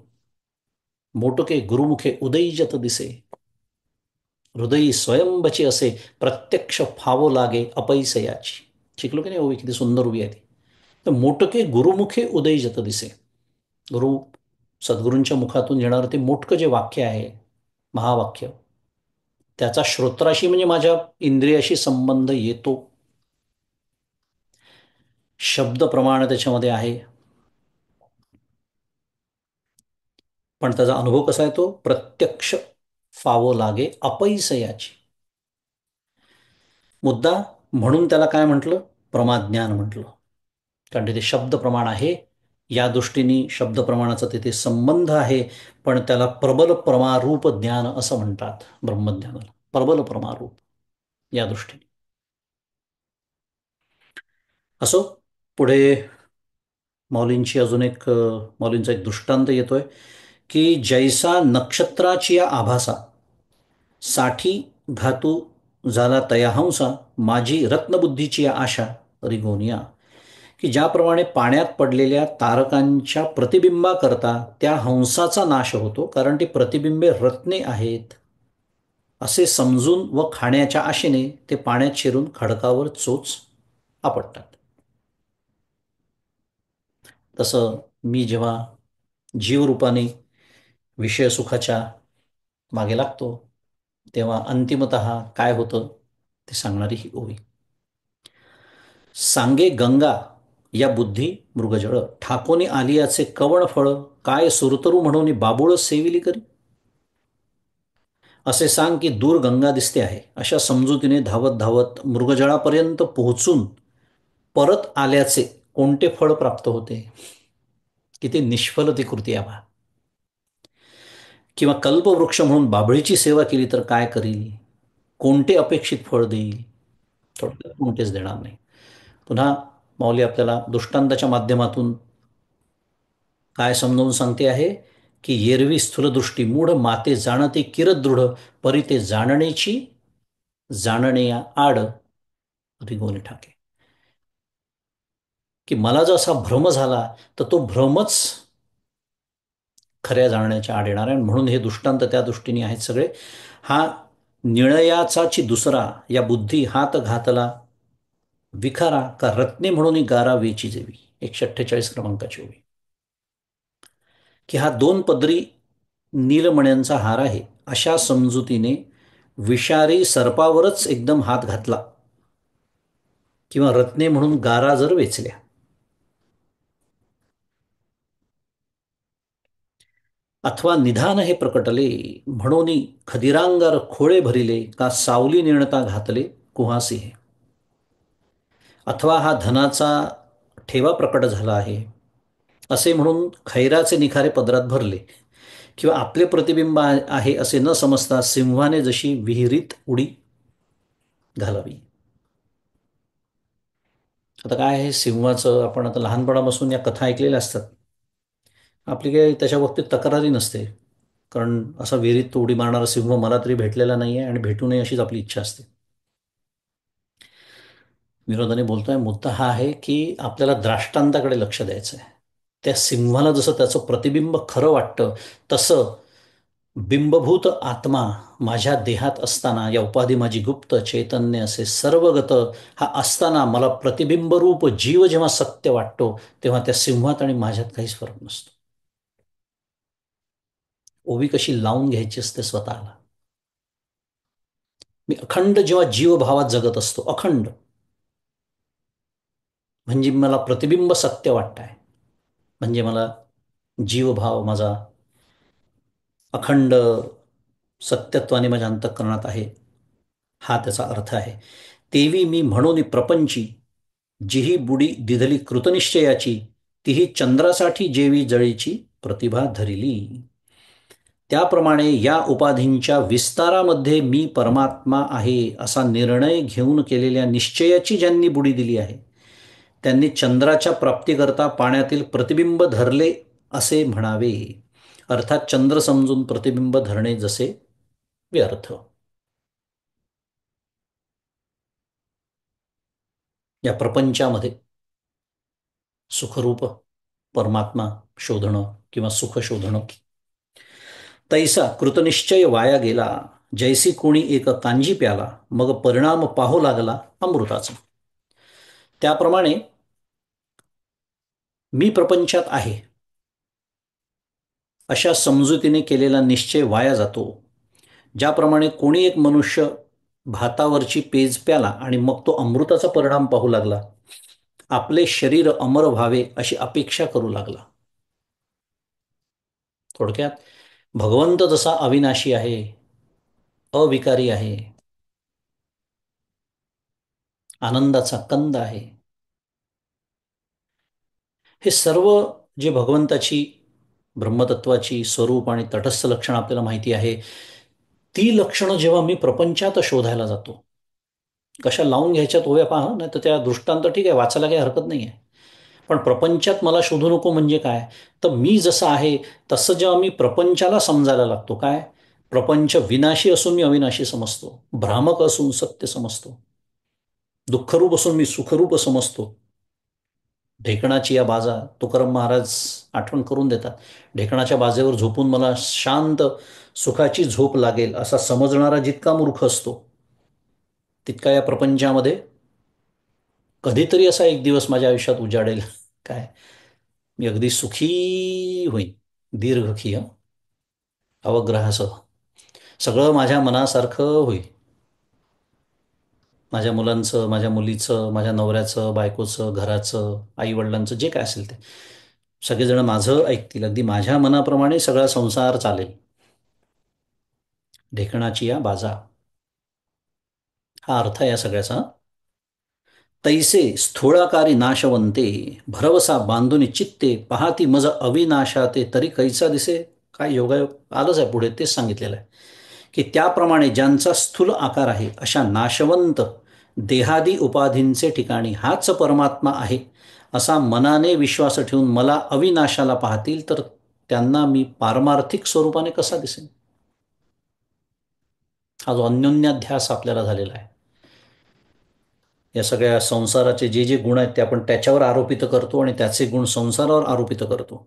मोटके गुरुमुखे उदयीजत दिसे, हृदयी स्वयंबची असे, प्रत्यक्ष फावो लागे अपैसयाची. शिकलो की नाही ओवी? किती सुंदर उभी आहे ती. तर मोटके गुरुमुखे उदयीजत दिसे, गुरु सद्गुरूंच्या मुखातून येणारं ते मोठकं जे वाक्य आहे, महावाक्य, त्याचा श्रोत्राशी म्हणजे माझ्या इंद्रियाशी संबंध येतो. शब्द प्रमाण त्याच्यामध्ये आहे, पण त्याचा अनुभव कसा आहे? तो प्रत्यक्ष फावो लागे अपैसयाची. मुद्दा म्हणून त्याला काय म्हटलं? प्रमाज्ञान म्हटलं. कारण तिथे शब्द प्रमाण आहे, या दृष्टीने शब्द प्रमाणाचा तिथे संबंध आहे. पण त्याला प्रबल प्रमारूप ज्ञान असं म्हणतात ब्रह्मज्ञानाला, प्रबल प्रमारूप, या दृष्टीने. असो, पुढे माऊलींची अजून एक माऊलींचा एक दृष्टांत येतोय, की जैसा नक्षत्राची या आभासा साठी घातू झाला तयाहंसा, माझी रत्नबुद्धीची या आशा रिगोनिया. की ज्याप्रमाणे पाण्यात पडलेल्या तारकांच्या प्रतिबिंबाकरता त्या हंसाचा नाश होतो, कारण ती प्रतिबिंबे रत्ने आहेत, असे समजून व खाण्याच्या आशेने ते पाण्यात शिरून खडकावर चोच आपटतात. तसं मी जेव्हा जीवरूपाने विषय सुखाच्या मागे लागतो, तेव्हा अंतिमतः काय होतं ते सांगणारी ही ओवी. सांगे गंगा या बुद्धी मृगजळ, ठाकोनी आलियाचे कवण फळ, काय सुरतरू म्हणून बाबुळ सेविली करी. असे सांग की दूर गंगा दिसते आहे, अशा समजुतीने धावत धावत मृगजळापर्यंत पोहोचून परत आल्याचे कोणते फळ प्राप्त होते? किती निष्फल ती कृती आहे. किंवा कल्पवृक्ष म्हणून बाभळीची सेवा केली तर काय करील? कोणते अपेक्षित फळ देईल? थोडक्यात कोणतेच देणार नाही. पुन्हा माऊली आपल्याला दृष्टांताच्या माध्यमातून काय समजावून सांगते आहे, की येरवी स्थूलदृष्टी मूढ माते जाणते किरदृढ परी ते जाणण्याची जाणणे आड रिगोने ठाके. की मला जो असा भ्रम झाला, तर तो भ्रमच खऱ्या जाणण्याच्या आड येणार आहे. म्हणून हे दृष्टांत त्या दृष्टीने आहेत सगळे. हा निळयाचाची दुसरा या बुद्धी हात घातला विखारा का रत्ने म्हणून गारा वेची जेवी. 148 क्रमांकाची ओवी. की हा दोन पदरी नीलमण्यांचा हार आहे अशा समजुतीने विषारी सर्पावरच एकदम हात घातला किंवा रत्ने म्हणून गारा जर वेचल्या, अथवा निधान हे प्रकटले म्हणून खदिरांगार खोळे भरिले का सावली नेणता घातले कुहासी हे. अथवा हा धनाचा ठेवा प्रकट झाला आहे असे म्हणून खैराचे निखारे पदरात भरले, किंवा आपले प्रतिबिंब आहे असे न समजता सिंहाने जशी विहिरीत उडी घालावी. आता काय आहे सिंहाचं, आपण आता लहानपणापासून या कथा ऐकलेल्या असतात. आपली काही त्याच्या बाबतीत तक्रारी नसते, कारण असा विहिरीत उडी मारणारा सिंह मला तरी भेटलेला नाही आहे आणि भेटू नये अशीच आपली इच्छा असते. विनोदाने बोलतोय, मुद्दा हा आहे की आपल्याला द्राष्टांताकडे लक्ष द्यायचं आहे. त्या सिंहाला जसं त्याचं प्रतिबिंब खरं वाटतं तसं बिंबभूत आत्मा माझ्या देहात असताना, या उपाधी माझी गुप्त चैतन्य असे सर्वगत हा असताना मला प्रतिबिंबरूप जीव जेव्हा सत्य वाटतो तेव्हा त्या सिंहात आणि माझ्यात काहीच फरक नसतो. ओवी कशी लावून घ्यायची असते स्वतःला. मी अखंड जेव्हा जीवभावात जगत असतो, अखंड म्हणजे मला प्रतिबिंब सत्य वाटत आहे, म्हणजे मला जीवभाव माझा अखंड सत्यत्वाने माझ्या अंतःकरणात आहे, हा त्याचा अर्थ आहे. तेवी मी म्हणून प्रपंची जिही बुडी दिधली कृतनिश्चयाची, तीही चंद्रासाठी जेवी जळीची प्रतिभा धरिली. त्याप्रमाणे या उपाधींच्या विस्तारामध्ये मी परमात्मा आहे असा निर्णय घेऊन केलेल्या निश्चयाची ज्यांनी बुडी दिली आहे त्यांनी चंद्राच्या प्राप्तीकरता पाण्यातील प्रतिबिंब धरले असे म्हणावे. अर्थात चंद्र समजून प्रतिबिंब धरणे जसे व्यर्थ. या प्रपंचामध्ये सुखरूप परमात्मा शोधणं किंवा सुख शोधणं, तैसा कृतनिश्चय वाया गेला जैसी कोणी एक कांजी प्याला मग परिणाम पाहू लागला अमृताचा. त्याप्रमाणे मी प्रपंचात आहे अशा समजुतीने केलेला निश्चय वाया जातो. ज्याप्रमाणे कोणी एक मनुष्य भातावरची पेज प्याला आणि मग तो अमृताचा परिणाम पाहू लागला, आपले शरीर अमर व्हावे अशी अपेक्षा करू लागला. थोडक्यात भगवंत जसा अविनाशी आहे, अविकारी आहे, आनंदाचा कंद आहे, हे सर्व जे भगवंताची ब्रह्मतत्वाची स्वरूप आणि तटस्थ लक्षणं आपल्याला माहिती आहे, ती लक्षणं जेव्हा मी प्रपंचात शोधायला जातो, कशा लावून घ्यायच्यात ओव्या पहा, नाही तर त्या दृष्टांत ठीक आहे वाचायला काही हरकत नाही आहे, पण प्रपंचात मला शोधू नको म्हणजे काय, तर मी जसं आहे तसं जेव्हा मी प्रपंचाला समजायला लागतो, काय प्रपंच विनाशी असून मी अविनाशी समजतो, भ्रामक असून सत्य समजतो, दुःखरूप असून मी सुखरूप समजतो. ढेकणाची या बाजा तुकाराम महाराज आठवण करून देतात. ढेकणाच्या बाजेवर झोपून मला शांत सुखाची झोप लागेल असा समजणारा जितका मूर्ख असतो, तितका या प्रपंचामध्ये कधीतरी असा एक दिवस माझ्या आयुष्यात उजाडेल, काय मी अगदी सुखी होईन, दीर्घखी अवग्रहासह सगळं माझ्या मनासारखं होईल. माझ्या मुलांचं, माझ्या मुलीचं, माझ्या नवऱ्याचं, बायकोचं, घराचं, आईवडिलांचं जे काय असेल ते सगळेजण माझं ऐकतील, अगदी माझ्या मनाप्रमाणे सगळा संसार चालेल. ढेकणाची या बाजा, हा अर्थ आहे या सगळ्याचा. तैसे स्थूळाकारी नाशवंते भरवसा बांधुनी चित्ते पाहती मज अविनाशाते तरी कैसा दिसे. काय योगायोग आलंच आहे पुढे, तेच सांगितलेलं आहे की त्याप्रमाणे ज्यांचा स्थूल आकार आहे अशा नाशवंत देहादी उपाधींचे ठिकाणी हाच परमात्मा आहे असा मनाने विश्वास ठेवून मला अविनाशाला पाहतील तर त्यांना मी पारमार्थिक स्वरूपाने कसा दिसेन. हा जो अन्योन्याध्यास आपल्याला झालेला आहे, या सगळ्या संसाराचे जे जे गुण आहेत ते आपण त्याच्यावर आरोपित करतो आणि त्याचे गुण संसारावर आरोपित करतो,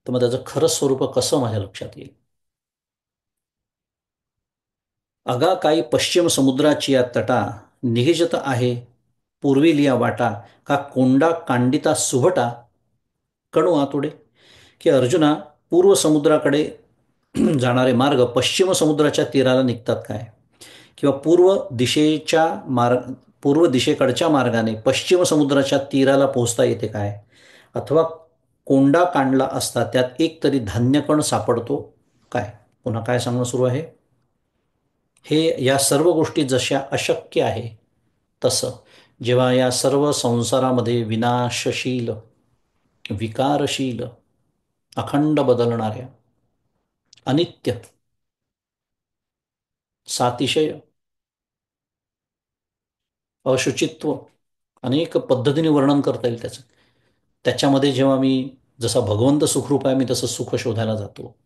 तर मग त्याचं खरं स्वरूप कसं माझ्या लक्षात येईल. अगा काही पश्चिम समुद्राची या तटा, निहिजत आहे पूर्विलिया वाटा, का कोंडा कांडिता सुभटा कणू आतुडे. की अर्जुना, पूर्व समुद्राकडे जाणारे मार्ग पश्चिम समुद्राच्या तीराला निघतात काय? किंवा पूर्व दिशेकडच्या मार्गाने पश्चिम समुद्राच्या तीराला पोहोचता येते काय? अथवा कोंडा कांडला असता त्यात एक तरी धान्यकण सापडतो काय? पुन्हा काय सांगणं सुरू आहे? हे या सर्व गोष्टी जशा अशक्य आहे, तसं जेव्हा या सर्व संसारामध्ये विनाशशील, विकारशील, अखंड बदलणाऱ्या, अनित्य, सातिशय, अशुचित्व, अनेक पद्धतीने वर्णन करता येईल त्याचं, त्याच्यामध्ये जेव्हा मी, जसा भगवंत सुखरूप आहे, मी तसं सुख शोधायला जातो,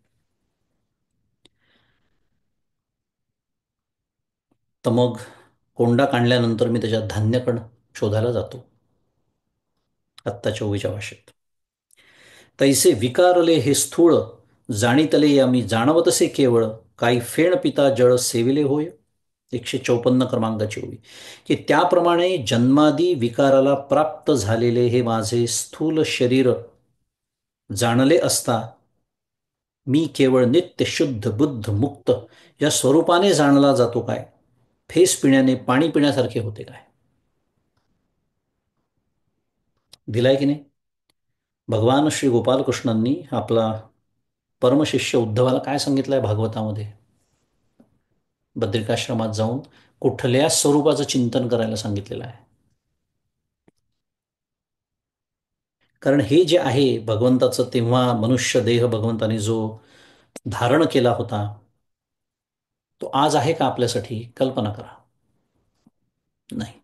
तर मग कोंडा काढल्यानंतर मी त्याच्यात धान्यकण शोधायला जातो. आत्ताच्या ओवीच्या भाषेत, तैसे विकारले हे स्थूळ, जाणीतले या मी जाणवतसे केवळ, काही फेण पिता जळ सेविले होय. 154 क्रमांकाची ओवी. की त्याप्रमाणे जन्मादी विकाराला प्राप्त झालेले हे माझे स्थूल शरीर जाणले असता मी केवळ नित्य शुद्ध बुद्ध मुक्त या स्वरूपाने जाणला जातो काय? फेस पिण्याने पाणी पिण्यासारखे होते काय? दिलाय की नाही? भगवान श्री गोपालकृष्णांनी आपला परमशिष्य उद्धवाला काय सांगितलंय भागवतामध्ये? बद्रिकाश्रमात जाऊन कुठल्या स्वरूपाचं चिंतन करायला सांगितलेलं आहे. कारण हे जे आहे भगवंताचं, तेव्हा मनुष्य देह भगवंताने जो धारण केला होता, तो आज आहे का आपल्यासाठी? कल्पना करा. नाही.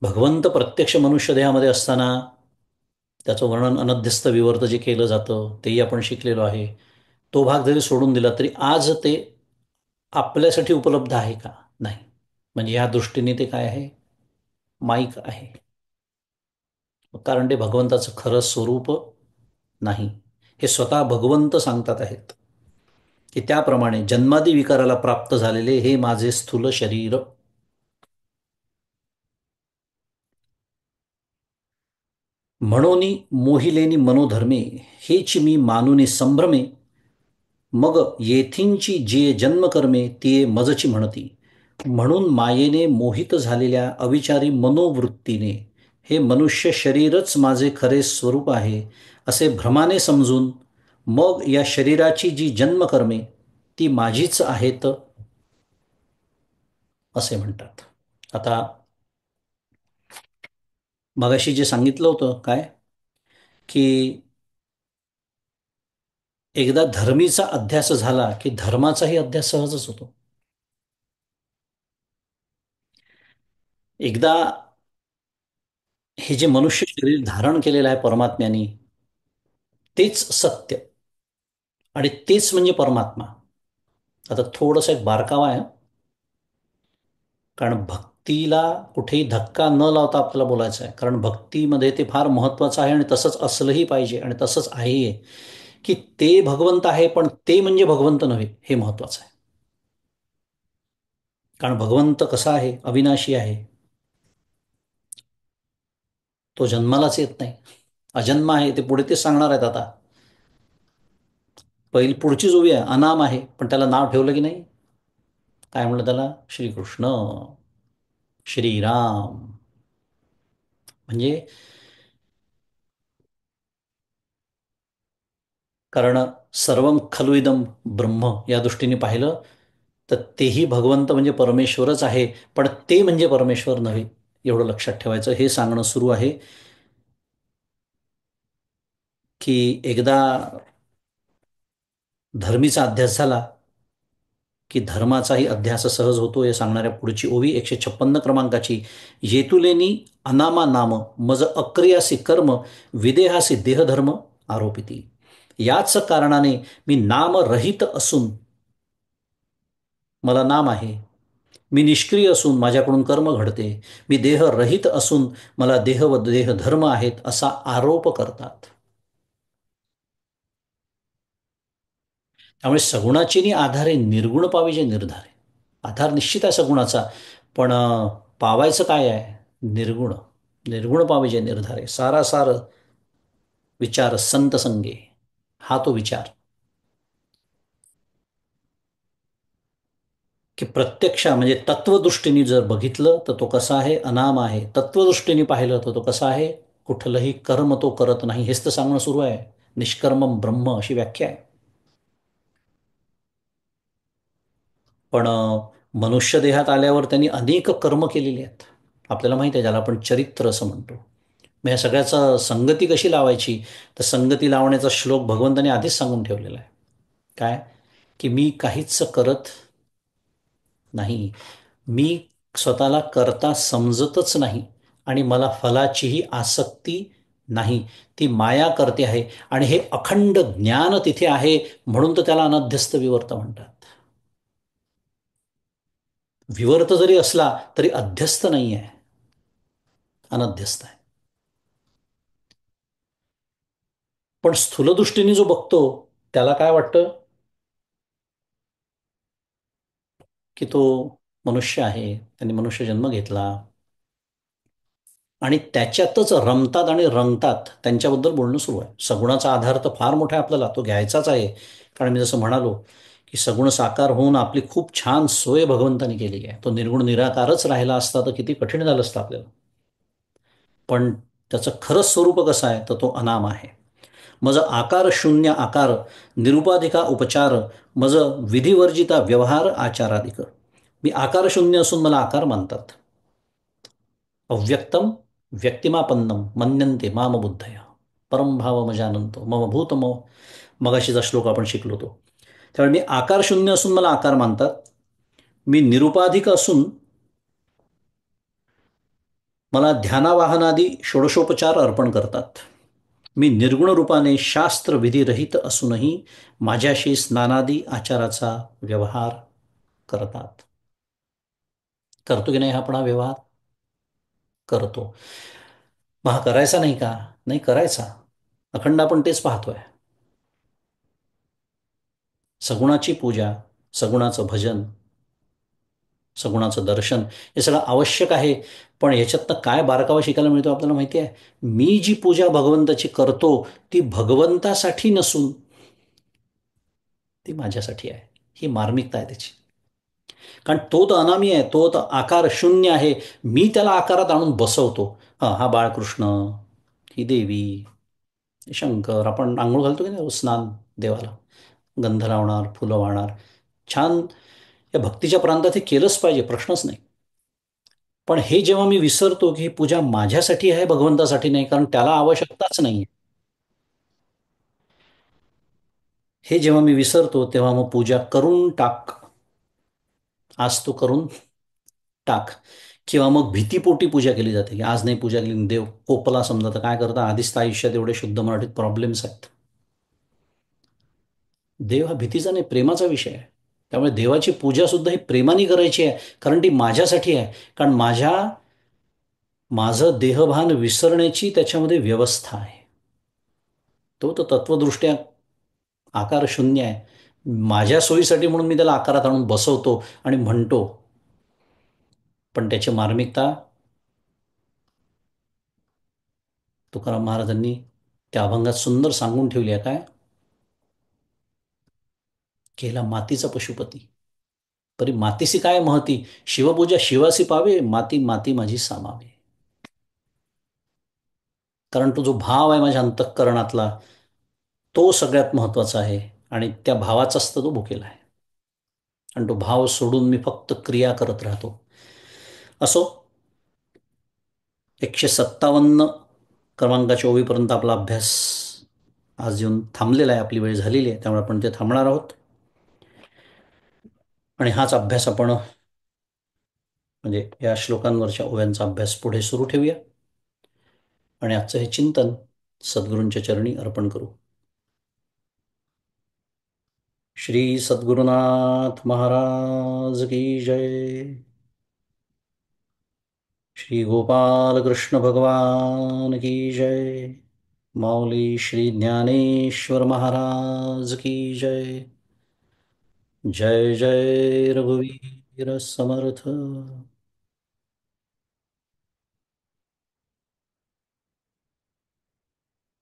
भगवंत प्रत्यक्ष मनुष्य देहामध्ये असताना त्याचं वर्णन अनध्यस्त विवर्त जे केलं जातं तेही आपण शिकलेलो आहे. तो भाग जरी सोडून दिला तरी आज ते आपल्यासाठी उपलब्ध आहे का? नाही. म्हणजे या दृष्टीने ते काय आहे? माईक आहे. कारण ते भगवंताचं खरं स्वरूप नाही. हे स्वतः भगवंत सांगतात आहेत की त्याप्रमाणे जन्मादी विकाराला प्राप्त झालेले हे माझे स्थूल शरीर, म्हणोनी मोहिलेनी मनोधर्मे, हेच मी मानुनी संभ्रमे, मग येथींची जे जन्मकर्मे ते मजची म्हणती. म्हणून मायेने मोहित झालेल्या अविचारी मनोवृत्तीने हे मनुष्य शरीरच माझे खरे स्वरूप आहे असे भ्रमाने समजून मग या शरीराची जी जन्मकर्मे ती माझीच आहेत असे म्हणतात. आता मगाशी जे सांगितलं होतं काय, की एकदा धर्मीचा अध्यास झाला की धर्माचाही अध्यास सहजच होतो. एकदा हे जे मनुष्य शरीर धारण केलेलं आहे परमात्म्याने, तेच सत्य आणि तेच म्हणजे परमात्मा. आता थोडंसं एक बारकावा आहे, कारण भक्तीला कुठेही धक्का न लावता आपल्याला बोलायचं आहे. कारण भक्तीमध्ये ते फार महत्त्वाचं आहे आणि तसंच असलंही पाहिजे आणि तसंच आहे की ते भगवंत आहे, पण ते म्हणजे भगवंत नव्हे, हे महत्त्वाचं आहे. कारण भगवंत कसा आहे? अविनाशी आहे. तो जन्मालाच येत नाही, अजन्म आहे. ते पुढे तेच सांगणार आहेत आता. पहिली पुढची जोवी आहे, अनाम आहे, पण त्याला नाव ठेवलं की नाही? काय म्हणलं त्याला? श्रीकृष्ण, श्रीराम. म्हणजे कारण सर्वं खलु इदं ब्रह्म या दृष्टीने पाहिलं तर तेही भगवंत म्हणजे परमेश्वरच आहे, पण ते म्हणजे परमेश्वर नव्हे, एवढं लक्षात ठेवायचं. हे सांगणं सुरू आहे की एकदा धर्मीचा अध्यास झाला की धर्माचाही अध्यास सहज होतो. हे सांगणाऱ्या पुढची ओवी 156 क्रमांकाची. येतुलेनी अनामा नाम मज अक्रियासी कर्म विदेहासी देहधर्म आरोपिती. याच कारणाने मी नामरहित असून मला नाम आहे, मी निष्क्रिय असून माझ्याकडून कर्म घडते, मी देहरहित असून मला देह व देहधर्म आहेत असा आरोप करतात. त्यामुळे सगुणाची नी आधारे निर्गुण पाविजे निर्धारे. आधार निश्चित आहे सगुणाचा, पण पावायचं काय आहे? निर्गुण. निर्गुण पाविजे निर्धारे. सारासार विचार संत संगे. हा तो विचार की प्रत्यक्ष म्हणजे तत्वदृष्टीने जर बघितलं तर तो कसा आहे? अनाम आहे. तत्वदृष्टीने पाहिलं तर तो कसा आहे? कुठलंही कर्म तो करत नाही. हेच तर सांगणं सुरू आहे. निष्कर्मम ब्रह्म अशी व्याख्या आहे. पण मनुष्य देहात आल्यावर त्यांनी अनेक कर्म केलेली आहेत. आपल्याला माहिती आहे, ज्याला आपण चरित्र असं म्हणतो. मग या सगळ्याचा संगती कशी लावायची? तर संगती लावण्याचा श्लोक भगवंतांनी आधीच सांगून ठेवलेला आहे. काय? की मी काहीच करत नाही. मी स्वतःला करता समजतच नाही आणि मला फलाचीही आसक्ती नाही. ती माया करते आहे आणि हे अखंड ज्ञान तिथे आहे, म्हणून तर त्याला अनध्यस्त विवर्त म्हणतात. विवर्त जरी असला तरी अध्यस्त नाही आहे, अनध्यस्त आहे. पण स्थूलदृष्टीने जो बघतो त्याला काय वाटतं? की तो मनुष्य आहे, त्यांनी मनुष्य जन्म घेतला आणि त्याच्यातच रमतात आणि रंगतात, त्यांच्याबद्दल बोलणं सुरू आहे. सगुणाचा आधार तर फार मोठा आहे आपल्याला, तो घ्यायचाच आहे. कारण मी जसं म्हणालो की सगुण साकार होऊन आपली खूप छान सोय भगवंतानी केलेली आहे. तो निर्गुण निराकारच राहिला असता तर किती कठीण झालं असतं आपल्याला. पण त्याचं खरंच स्वरूप कसं आहे? तर तो अनाम आहे. मज आकार शून्य आकार, निरुपाधिका उपचार, मज विधिवर्जिता व्यवहार आचाराधिक. मी आकार शून्य असून मला आकार मानतात. अव्यक्तम व्यक्तिमापन्नम मन्यन्ते माम बुद्धया परम भाव मजानंतो मम भूतमो. मगाशीचा श्लोक आपण शिकलो तो. त्यामुळे मी आकार शून्य असून मला आकार मानतात. मी निरुपाधिक असून मला ध्यानावाहनादी षोडशोपचार अर्पण करतात. मी निर्गुण रूपाने शास्त्र विधिरहित असूनही माझ्याशी स्नानादी आचाराचा व्यवहार करतात. करतो की नाही हा पण हा व्यवहार? करतो. मग हा करायचा नाही का? नाही, करायचा. अखंड आपण तेच पाहतोय. सगुणाची पूजा, सगुणाचं भजन, सगुणाचं दर्शन हे सगळं आवश्यक आहे. पण ह्याच्यातनं काय बारकावा शिकायला मिळतो आपल्याला माहिती आहे? मी जी पूजा भगवंताची करतो ती भगवंतासाठी नसून ती माझ्यासाठी आहे. ही मार्मिकता आहे त्याची. कारण तो तर अनामी आहे, तो तर आकार शून्य आहे. मी त्याला आकारात आणून बसवतो. हा बाळकृष्ण, ही देवी, शंकर. आपण आंघोळ घालतो की नाही स्नान देवाला, गंध लावणार, फुलं वाहणार. छान. या भक्तीच्या प्रांतात हे केलंच पाहिजे, प्रश्नच नाही. पण हे जेव्हा मी विसरतो की ही पूजा माझ्यासाठी आहे, भगवंतासाठी नाही, कारण त्याला आवश्यकताच नाही, हे जेव्हा मी विसरतो तेव्हा मग पूजा करून टाक. आज तो करून टाक. किंवा मग भीतीपोटी पूजा केली जाते की आज नाही पूजा केली देव कोपला समजा, तर काय करता? आधीच तर आयुष्यात एवढे शुद्ध मराठीत प्रॉब्लेम्स आहेत. देव हा भीतीचा नाही, प्रेमाचा विषय आहे. त्यामुळे देवाची पूजा सुद्धा ही प्रेमाने करायची आहे, कारण ती माझ्यासाठी आहे. कारण माझं देहभान विसरण्याची त्याच्यामध्ये व्यवस्था आहे. तो तर तत्वदृष्ट्या आकार शून्य आहे. माझ्या सोयीसाठी म्हणून मी त्याला आकारात आणून बसवतो आणि म्हणतो. पण त्याची मार्मिकता तुकाराम महाराजांनी त्या अभंगात सुंदर सांगून ठेवली आहे. काय? केला मातीचा पशुपती, परी मातीसी काय महती, शिवपूजा शिवासी पावे, माती माती माझी सामावे. कारण तो जो भाव आहे माझ्या अंतःकरणातला, तो सगळ्यात महत्वाचा आहे. आणि त्या भावाचाच तर तो भुकेला आहे. आणि तो भाव सोडून मी फक्त क्रिया करत राहतो. असो, 157 क्रमांकाच्या ओवीपर्यंत आपला अभ्यास आज येऊन थांबलेला आहे. आपली वेळ झालेली आहे, त्यामुळे आपण ते थांबणार आहोत. आणि हाच अभ्यास आपण म्हणजे या श्लोकांवरच्या ओव्यांचा अभ्यास पुढे सुरू ठेवूया. आणि आजचं हे चिंतन सद्गुरूंच्या चरणी अर्पण करू. श्री सद्गुरुनाथ महाराज की जय. श्री गोपाल कृष्ण भगवान की जय. माऊली श्री ज्ञानेश्वर महाराज की जय. जय जय रघुवीर समर्थ।